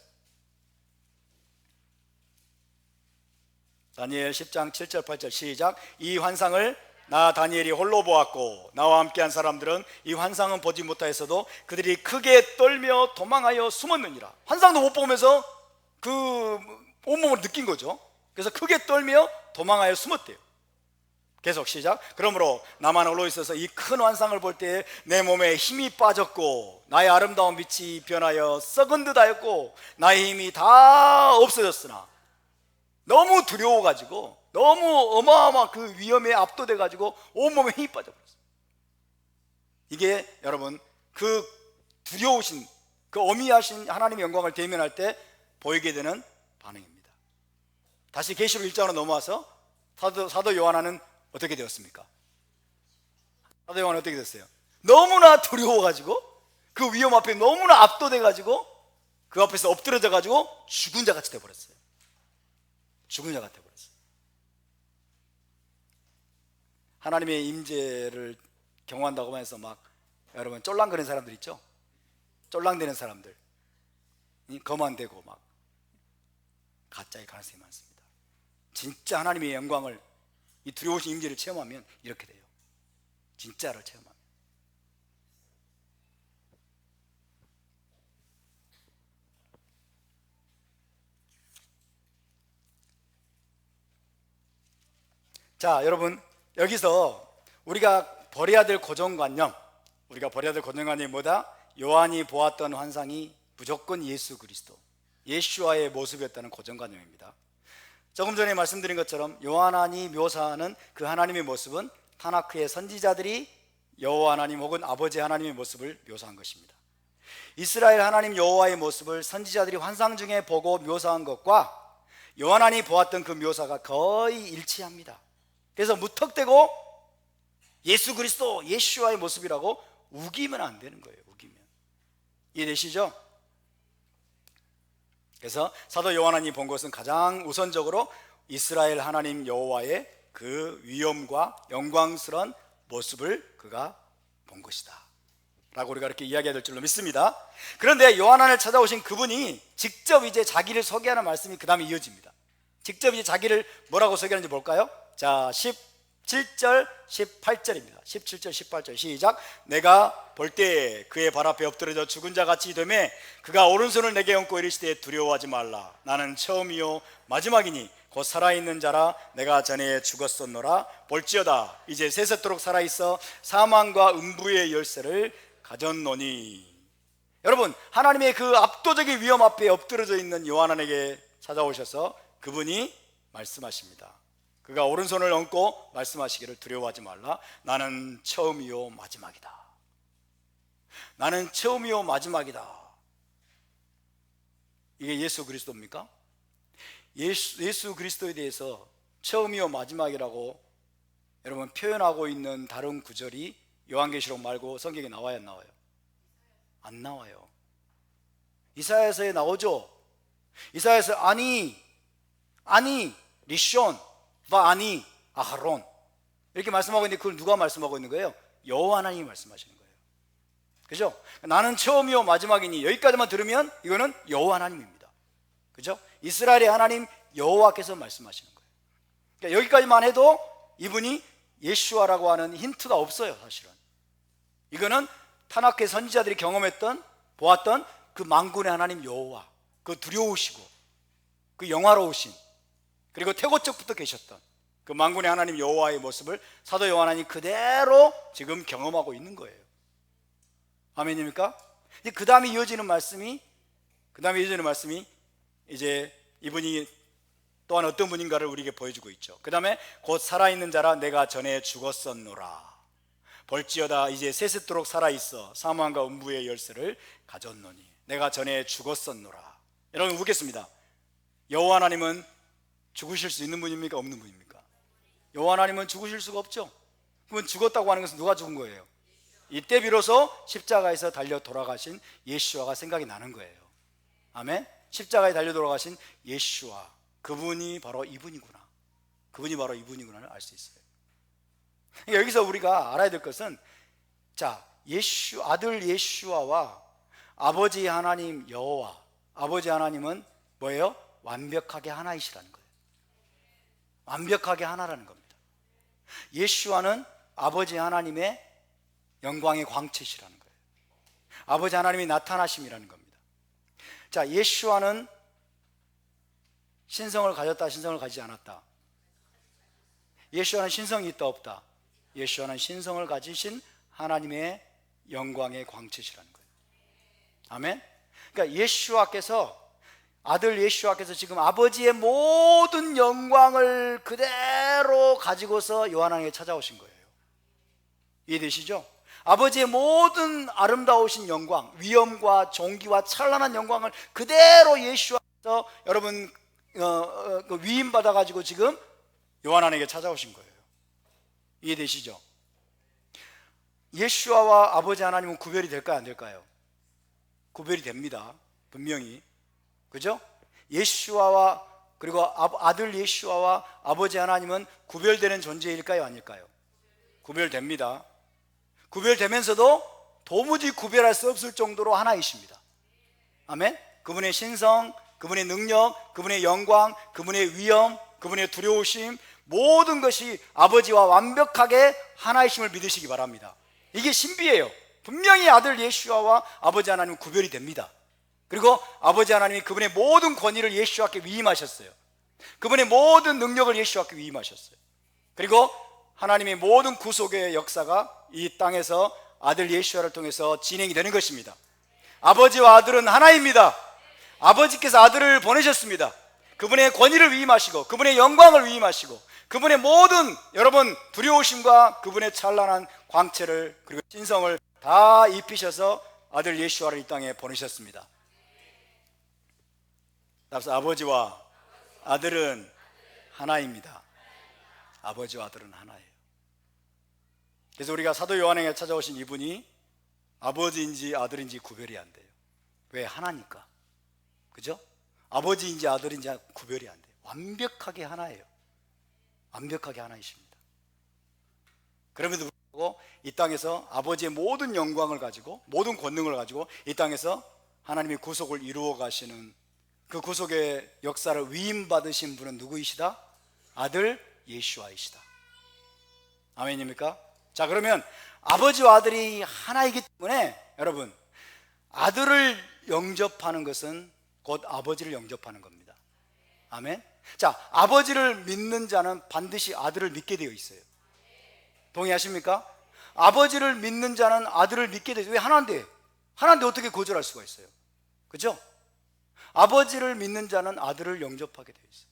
다니엘 10장 7절 8절 시작. 이 환상을 나 다니엘이 홀로 보았고 나와 함께한 사람들은 이 환상은 보지 못하였어도 그들이 크게 떨며 도망하여 숨었느니라. 환상도 못 보면서 그 온몸을 느낀 거죠. 그래서 크게 떨며 도망하여 숨었대요. 계속 시작. 그러므로 나만 홀로 있어서 이 큰 환상을 볼 때에 내 몸에 힘이 빠졌고 나의 아름다운 빛이 변하여 썩은 듯 하였고 나의 힘이 다 없어졌으나, 너무 두려워가지고, 너무 어마어마한 그 위험에 압도돼가지고 온몸에 힘이 빠져버렸어요. 이게 여러분 그 두려우신, 그 어미하신 하나님의 영광을 대면할 때 보이게 되는 반응입니다. 다시 계시록 1장으로 넘어와서 사도 요한은 어떻게 되었습니까? 사도 요한은 어떻게 됐어요? 너무나 두려워가지고, 그 위험 앞에 너무나 압도돼가지고 그 앞에서 엎드려져가지고 죽은 자 같이 돼버렸어요. 죽은 자 같아 버렸어요. 하나님의 임재를 경험한다고 해서 막 여러분 쫄랑거리는 사람들 있죠? 쫄랑대는 사람들, 거만되고 막 가짜의 가능성이 많습니다. 진짜 하나님의 영광을, 이 두려우신 임재를 체험하면 이렇게 돼요. 진짜를 체험하면. 자, 여러분 여기서 우리가 버려야 될 고정관념이 뭐다? 요한이 보았던 환상이 무조건 예수 그리스도, 예수와의 모습이었다는 고정관념입니다. 조금 전에 말씀드린 것처럼 요한이 묘사하는 그 하나님의 모습은 타나크의 선지자들이 여호와 하나님 혹은 아버지 하나님의 모습을 묘사한 것입니다. 이스라엘 하나님 여호와의 모습을 선지자들이 환상 중에 보고 묘사한 것과 요한이 보았던 그 묘사가 거의 일치합니다. 그래서 무턱대고 예수 그리스도, 예수와의 모습이라고 우기면 안 되는 거예요. 우기면. 이해되시죠? 그래서 사도 요한이 본 것은 가장 우선적으로 이스라엘 하나님 여호와의 그 위엄과 영광스러운 모습을 그가 본 것이다 라고 우리가 이렇게 이야기해야 될 줄로 믿습니다. 그런데 요한을 찾아오신 그분이 직접 이제 자기를 소개하는 말씀이 그 다음에 이어집니다. 직접 이제 자기를 뭐라고 소개하는지 볼까요? 자, 17절 18절입니다 17절 18절 시작. 내가 볼 때 그의 발 앞에 엎드려져 죽은 자 같이 되매 그가 오른손을 내게 얹고 이르시되 두려워하지 말라. 나는 처음이요 마지막이니 곧 살아있는 자라. 내가 전에 죽었었노라. 볼지어다 이제 세세토록 살아있어 사망과 음부의 열쇠를 가졌노니. 여러분, 하나님의 그 압도적인 위험 앞에 엎드려져 있는 요한에게 찾아오셔서 그분이 말씀하십니다. 그가 오른손을 얹고 말씀하시기를 두려워하지 말라. 나는 처음이요 마지막이다. 나는 처음이요 마지막이다. 이게 예수 그리스도입니까? 예수 그리스도에 대해서 처음이요 마지막이라고 여러분 표현하고 있는 다른 구절이 요한계시록 말고 성경에 나와요, 안 나와요? 안 나와요. 이사야서에 나오죠. 이사야서 아니 리숀 바 아니 아하론 이렇게 말씀하고 있는데 그걸 누가 말씀하고 있는 거예요? 여호와 하나님이 말씀하시는 거예요. 그죠? 나는 처음이요 마지막이니 여기까지만 들으면 이거는 여호와 하나님입니다. 그죠? 이스라엘의 하나님 여호와께서 말씀하시는 거예요. 그러니까 여기까지만 해도 이분이 예슈아라고 하는 힌트가 없어요. 사실은 이거는 타나크의 선지자들이 경험했던 보았던 그 만군의 하나님 여호와, 그 두려우시고 그 영화로우신, 그리고 태고적부터 계셨던 그 만군의 하나님 여호와의 모습을 사도 요한이 그대로 지금 경험하고 있는 거예요. 아멘입니까? 그 다음에 이어지는 말씀이 이제 이분이 또한 어떤 분인가를 우리에게 보여주고 있죠. 그 다음에 곧 살아있는 자라 내가 전에 죽었었노라. 볼지어다 이제 세세토록 살아있어 사망과 음부의 열쇠를 가졌노니 내가 전에 죽었었노라. 여러분 묻겠습니다. 여호와 하나님은 죽으실 수 있는 분입니까? 없는 분입니까? 여호와 하나님은 죽으실 수가 없죠. 그러면 죽었다고 하는 것은 누가 죽은 거예요? 이때 비로소 십자가에서 달려 돌아가신 예수와가 생각이 나는 거예요. 아멘. 십자가에 달려 돌아가신 예수와, 그분이 바로 이분이구나, 그분이 바로 이분이구나를 알 수 있어요. 그러니까 여기서 우리가 알아야 될 것은, 자, 아들 예수와와 아버지 하나님 여호와, 아버지 하나님은 뭐예요? 완벽하게 하나이시라는 거예요. 완벽하게 하나라는 겁니다. 예수와는 아버지 하나님의 영광의 광채시라는 거예요. 아버지 하나님이 나타나심이라는 겁니다. 자, 예수와는 신성을 가졌다, 신성을 가지지 않았다. 예수와는 신성이 있다, 없다. 예수와는 신성을 가지신 하나님의 영광의 광채시라는 거예요. 아멘. 그러니까 예수와께서, 아들 예수와께서 지금 아버지의 모든 영광을 그대로 가지고서 요한왕에게 찾아오신 거예요. 이해되시죠? 아버지의 모든 아름다우신 영광, 위엄과 존귀와 찬란한 영광을 그대로 예수와께서 여러분 위임받아 가지고 지금 요한왕에게 찾아오신 거예요. 이해되시죠? 예수와와 아버지 하나님은 구별이 될까요, 안 될까요? 구별이 됩니다. 분명히. 그죠? 예수와와 그리고 아들 예수와와 아버지 하나님은 구별되는 존재일까요, 아닐까요? 구별됩니다. 구별되면서도 도무지 구별할 수 없을 정도로 하나이십니다. 아멘. 그분의 신성, 그분의 능력, 그분의 영광, 그분의 위엄, 그분의 두려우심, 모든 것이 아버지와 완벽하게 하나이심을 믿으시기 바랍니다. 이게 신비예요. 분명히 아들 예수와와 아버지 하나님은 구별이 됩니다. 그리고 아버지 하나님이 그분의 모든 권위를 예수와께 위임하셨어요. 그분의 모든 능력을 예수와께 위임하셨어요. 그리고 하나님의 모든 구속의 역사가 이 땅에서 아들 예수와를 통해서 진행이 되는 것입니다. 아버지와 아들은 하나입니다. 아버지께서 아들을 보내셨습니다. 그분의 권위를 위임하시고 그분의 영광을 위임하시고 그분의 모든 여러분 두려우심과 그분의 찬란한 광채를 그리고 신성을 다 입히셔서 아들 예수와를 이 땅에 보내셨습니다. 따라서 아버지와 아들은 하나입니다. 아버지와 아들은 하나예요. 그래서 우리가 사도 요한에게 찾아오신 이분이 아버지인지 아들인지 구별이 안 돼요. 왜? 하나니까. 그죠? 아버지인지 아들인지 구별이 안 돼요. 완벽하게 하나예요. 완벽하게 하나이십니다. 그럼에도 불구하고 이 땅에서 아버지의 모든 영광을 가지고 모든 권능을 가지고 이 땅에서 하나님의 구속을 이루어 가시는 그 구속의 역사를 위임받으신 분은 누구이시다? 아들 예수와이시다. 아멘입니까? 자, 그러면 아버지와 아들이 하나이기 때문에 여러분, 아들을 영접하는 것은 곧 아버지를 영접하는 겁니다. 아멘. 자, 아버지를 믿는 자는 반드시 아들을 믿게 되어 있어요. 동의하십니까? 아버지를 믿는 자는 아들을 믿게 되어 있어요. 왜? 하나인데 어떻게 거절할 수가 있어요? 그죠? 아버지를 믿는 자는 아들을 영접하게 되어 있어요.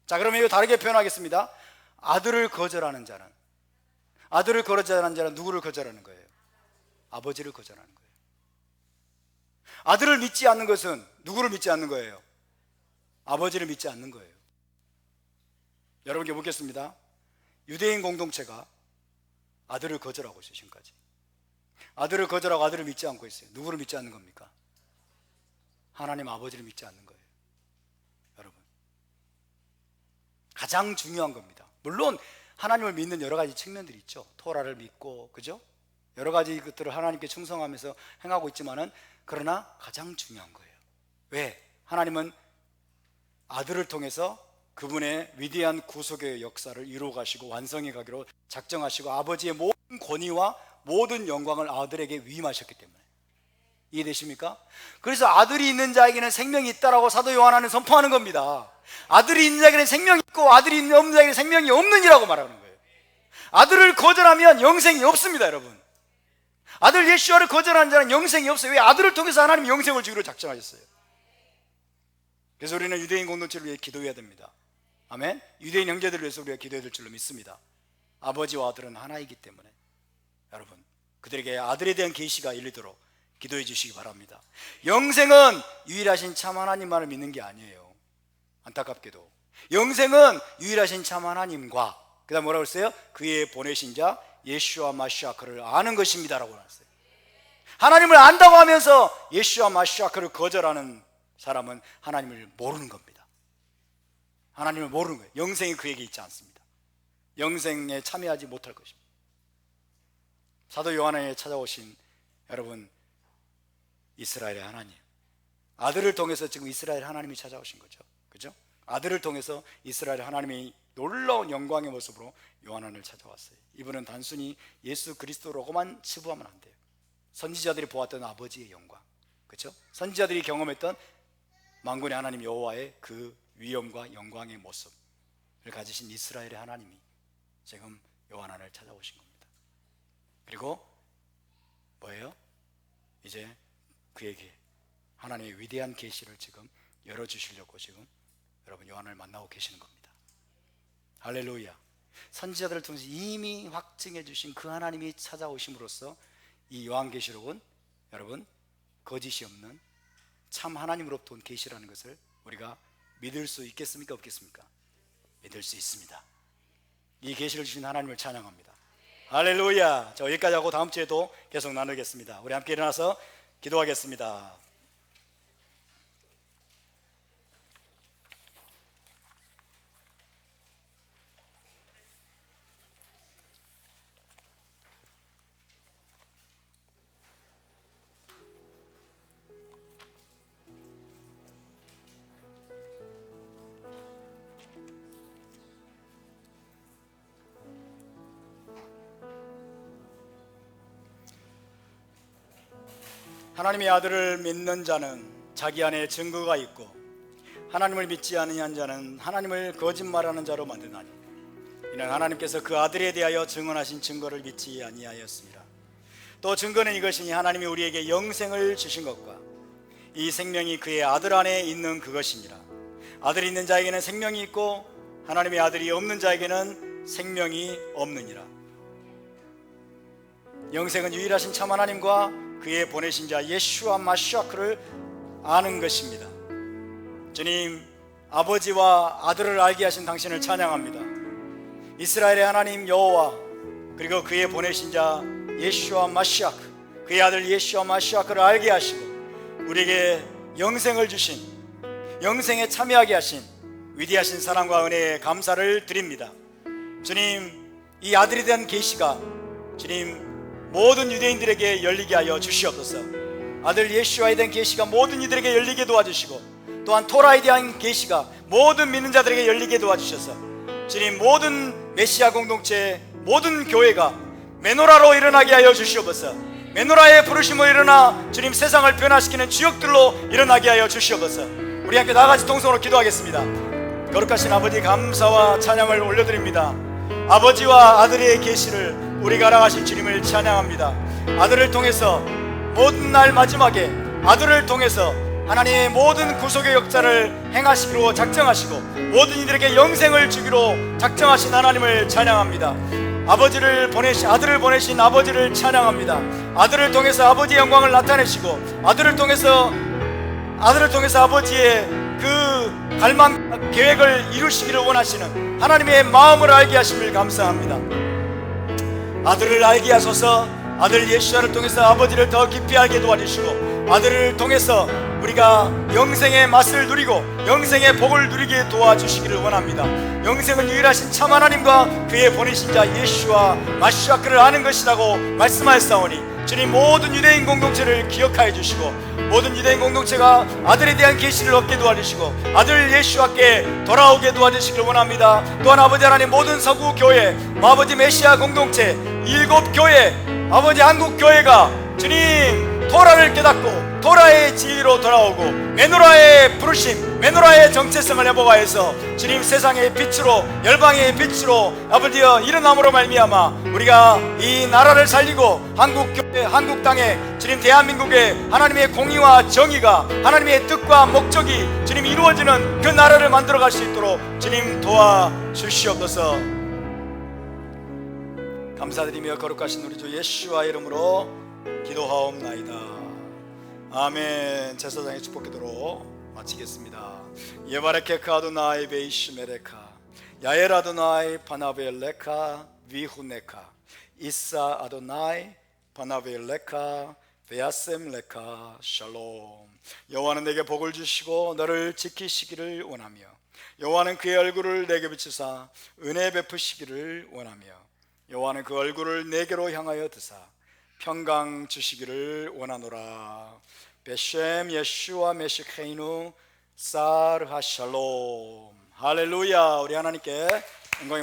자, 그러면 이거 다르게 표현하겠습니다. 아들을 거절하는 자는 누구를 거절하는 거예요? 아버지를 거절하는 거예요. 아들을 믿지 않는 것은 누구를 믿지 않는 거예요? 아버지를 믿지 않는 거예요. 여러분께 묻겠습니다. 유대인 공동체가 아들을 거절하고 있어요, 지금까지. 아들을 거절하고 아들을 믿지 않고 있어요. 누구를 믿지 않는 겁니까? 하나님 아버지를 믿지 않는 거예요. 여러분, 가장 중요한 겁니다. 물론 하나님을 믿는 여러 가지 측면들이 있죠. 토라를 믿고, 그죠? 여러 가지 것들을 하나님께 충성하면서 행하고 있지만은, 그러나 가장 중요한 거예요. 왜? 하나님은 아들을 통해서 그분의 위대한 구속의 역사를 이루어 가시고 완성해 가기로 작정하시고, 아버지의 모든 권위와 모든 영광을 아들에게 위임하셨기 때문에. 이해되십니까? 그래서 아들이 있는 자에게는 생명이 있다라고 사도 요한은 선포하는 겁니다. 아들이 있는 자에게는 생명이 있고 아들이 없는 자에게는 생명이 없느니라고 말하는 거예요. 아들을 거절하면 영생이 없습니다, 여러분. 아들 예수와를 거절하는 자는 영생이 없어요. 왜? 아들을 통해서 하나님이 영생을 주기로 작정하셨어요. 그래서 우리는 유대인 공동체를 위해 기도해야 됩니다. 아멘. 유대인 형제들을 위해서 우리가 기도해야 될 줄로 믿습니다. 아버지와 아들은 하나이기 때문에 여러분, 그들에게 아들에 대한 계시가 열리도록 기도해 주시기 바랍니다. 영생은 유일하신 참 하나님만을 믿는 게 아니에요. 안타깝게도 영생은 유일하신 참 하나님과 그 다음 뭐라고 했어요? 그의 보내신 자 예수와 마시아크를 아는 것입니다 라고 했어요. 하나님을 안다고 하면서 예수와 마시아크를 거절하는 사람은 하나님을 모르는 겁니다. 하나님을 모르는 거예요. 영생이 그에게 있지 않습니다. 영생에 참여하지 못할 것입니다. 사도 요한에 찾아오신 여러분, 이스라엘의 하나님, 아들을 통해서 지금 이스라엘 하나님이 찾아오신 거죠. 그죠? 아들을 통해서 이스라엘 하나님이 놀라운 영광의 모습으로 요한을 찾아왔어요. 이분은 단순히 예수 그리스도로만 치부하면 안 돼요. 선지자들이 보았던 아버지의 영광, 그렇죠? 선지자들이 경험했던 만군의 하나님 여호와의 그 위엄과 영광의 모습을 가지신 이스라엘의 하나님이 지금 요한을 찾아오신 겁니다. 그리고 뭐예요? 이제 그에게 하나님의 위대한 계시를 지금 열어주시려고 지금 여러분 요한을 만나고 계시는 겁니다. 할렐루야. 선지자들을 통해서 이미 확증해 주신 그 하나님이 찾아오심으로써 이 요한계시록은 여러분 거짓이 없는 참 하나님으로부터 온 계시라는 것을 우리가 믿을 수 있겠습니까? 없겠습니까? 믿을 수 있습니다. 이 계시를 주신 하나님을 찬양합니다. 할렐루야. 자, 여기까지 하고 다음 주에도 계속 나누겠습니다. 우리 함께 일어나서 기도하겠습니다. 하나님의 아들을 믿는 자는 자기 안에 증거가 있고 하나님을 믿지 아니한 자는 하나님을 거짓말하는 자로 만드나니 이는 하나님께서 그 아들에 대하여 증언하신 증거를 믿지 아니하였습니다. 또 증거는 이것이니 하나님이 우리에게 영생을 주신 것과 이 생명이 그의 아들 안에 있는 그것이니라. 아들이 있는 자에게는 생명이 있고 하나님의 아들이 없는 자에게는 생명이 없느니라. 영생은 유일하신 참 하나님과 그의 보내신 자 예수와 마시아크를 아는 것입니다. 주님, 아버지와 아들을 알게 하신 당신을 찬양합니다. 이스라엘의 하나님 여호와 그리고 그의 보내신 자 예수와 마시아크, 그의 아들 예수와 마시아크를 알게 하시고 우리에게 영생을 주신, 영생에 참여하게 하신 위대하신 사랑과 은혜에 감사를 드립니다. 주님, 이 아들에 대한 계시가 주님 모든 유대인들에게 열리게 하여 주시옵소서. 아들 예수와에 대한 계시가 모든 이들에게 열리게 도와주시고 또한 토라에 대한 계시가 모든 믿는 자들에게 열리게 도와주셔서 주님 모든 메시아 공동체 모든 교회가 메노라로 일어나게 하여 주시옵소서. 메노라의 부르심으로 일어나 주님 세상을 변화시키는 주역들로 일어나게 하여 주시옵소서. 우리 함께 나같이 동성으로 기도하겠습니다. 거룩하신 아버지, 감사와 찬양을 올려드립니다. 아버지와 아들의 계시를 우리가 알아가신 주님을 찬양합니다. 아들을 통해서 모든 날 마지막에 아들을 통해서 하나님의 모든 구속의 역사를 행하시기로 작정하시고 모든 이들에게 영생을 주기로 작정하신 하나님을 찬양합니다. 아버지를 보내신 아들을 보내신 아버지를 찬양합니다. 아들을 통해서 아버지의 영광을 나타내시고 아들을 통해서 아버지의 그 갈망 계획을 이루시기를 원하시는 하나님의 마음을 알게 하심을 감사합니다. 아들을 알게 하소서. 아들 예수와를 통해서 아버지를 더 깊이 알게 도와주시고 아들을 통해서 우리가 영생의 맛을 누리고 영생의 복을 누리게 도와주시기를 원합니다. 영생은 유일하신 참 하나님과 그의 보내신 자 예수와 마시아 그를 아는 것이라고 말씀하였사오니 주님 모든 유대인 공동체를 기억하여 주시고 모든 유대인 공동체가 아들에 대한 계시를 얻게 도와주시고 아들 예수와께 돌아오게 도와주시기를 원합니다. 또한 아버지 하나님 모든 서구 교회 아버지 메시아 공동체 7교회 아버지 한국 교회가 주님 토라를 깨닫고 토라의 진리로 돌아오고 메노라의 부르심 메노라의 정체성을 회복하여서 주님 세상의 빛으로 열방의 빛으로 아버지여 일어남으로 말미암아 우리가 이 나라를 살리고 한국 교회 한국 땅에 주님 대한민국의 하나님의 공의와 정의가 하나님의 뜻과 목적이 주님 이루어지는 그 나라를 만들어갈 수 있도록 주님 도와주시옵소서. 감사드리며 거룩하신 우리 주 예수와 이름으로 기도하옵나이다. 아멘. 제사장의 축복 기도로 마치겠습니다. 예바레케카 아도나이 베이시메레카 야엘 아도나이 파나벨레카 위후네카 이사 아도나이 파나벨레카 베야셈레카 샬롬. 여호와는 내게 복을 주시고 너를 지키시기를 원하며 여호와는 그의 얼굴을 내게 비추사 은혜 베푸시기를 원하며 여호와는 그 얼굴을 내게로 향하여 드사 평강 주시기를 원하노라. 베셴 예슈와 메시케이누 사르 하샬롬. 할렐루야. 우리 하나님께 영광이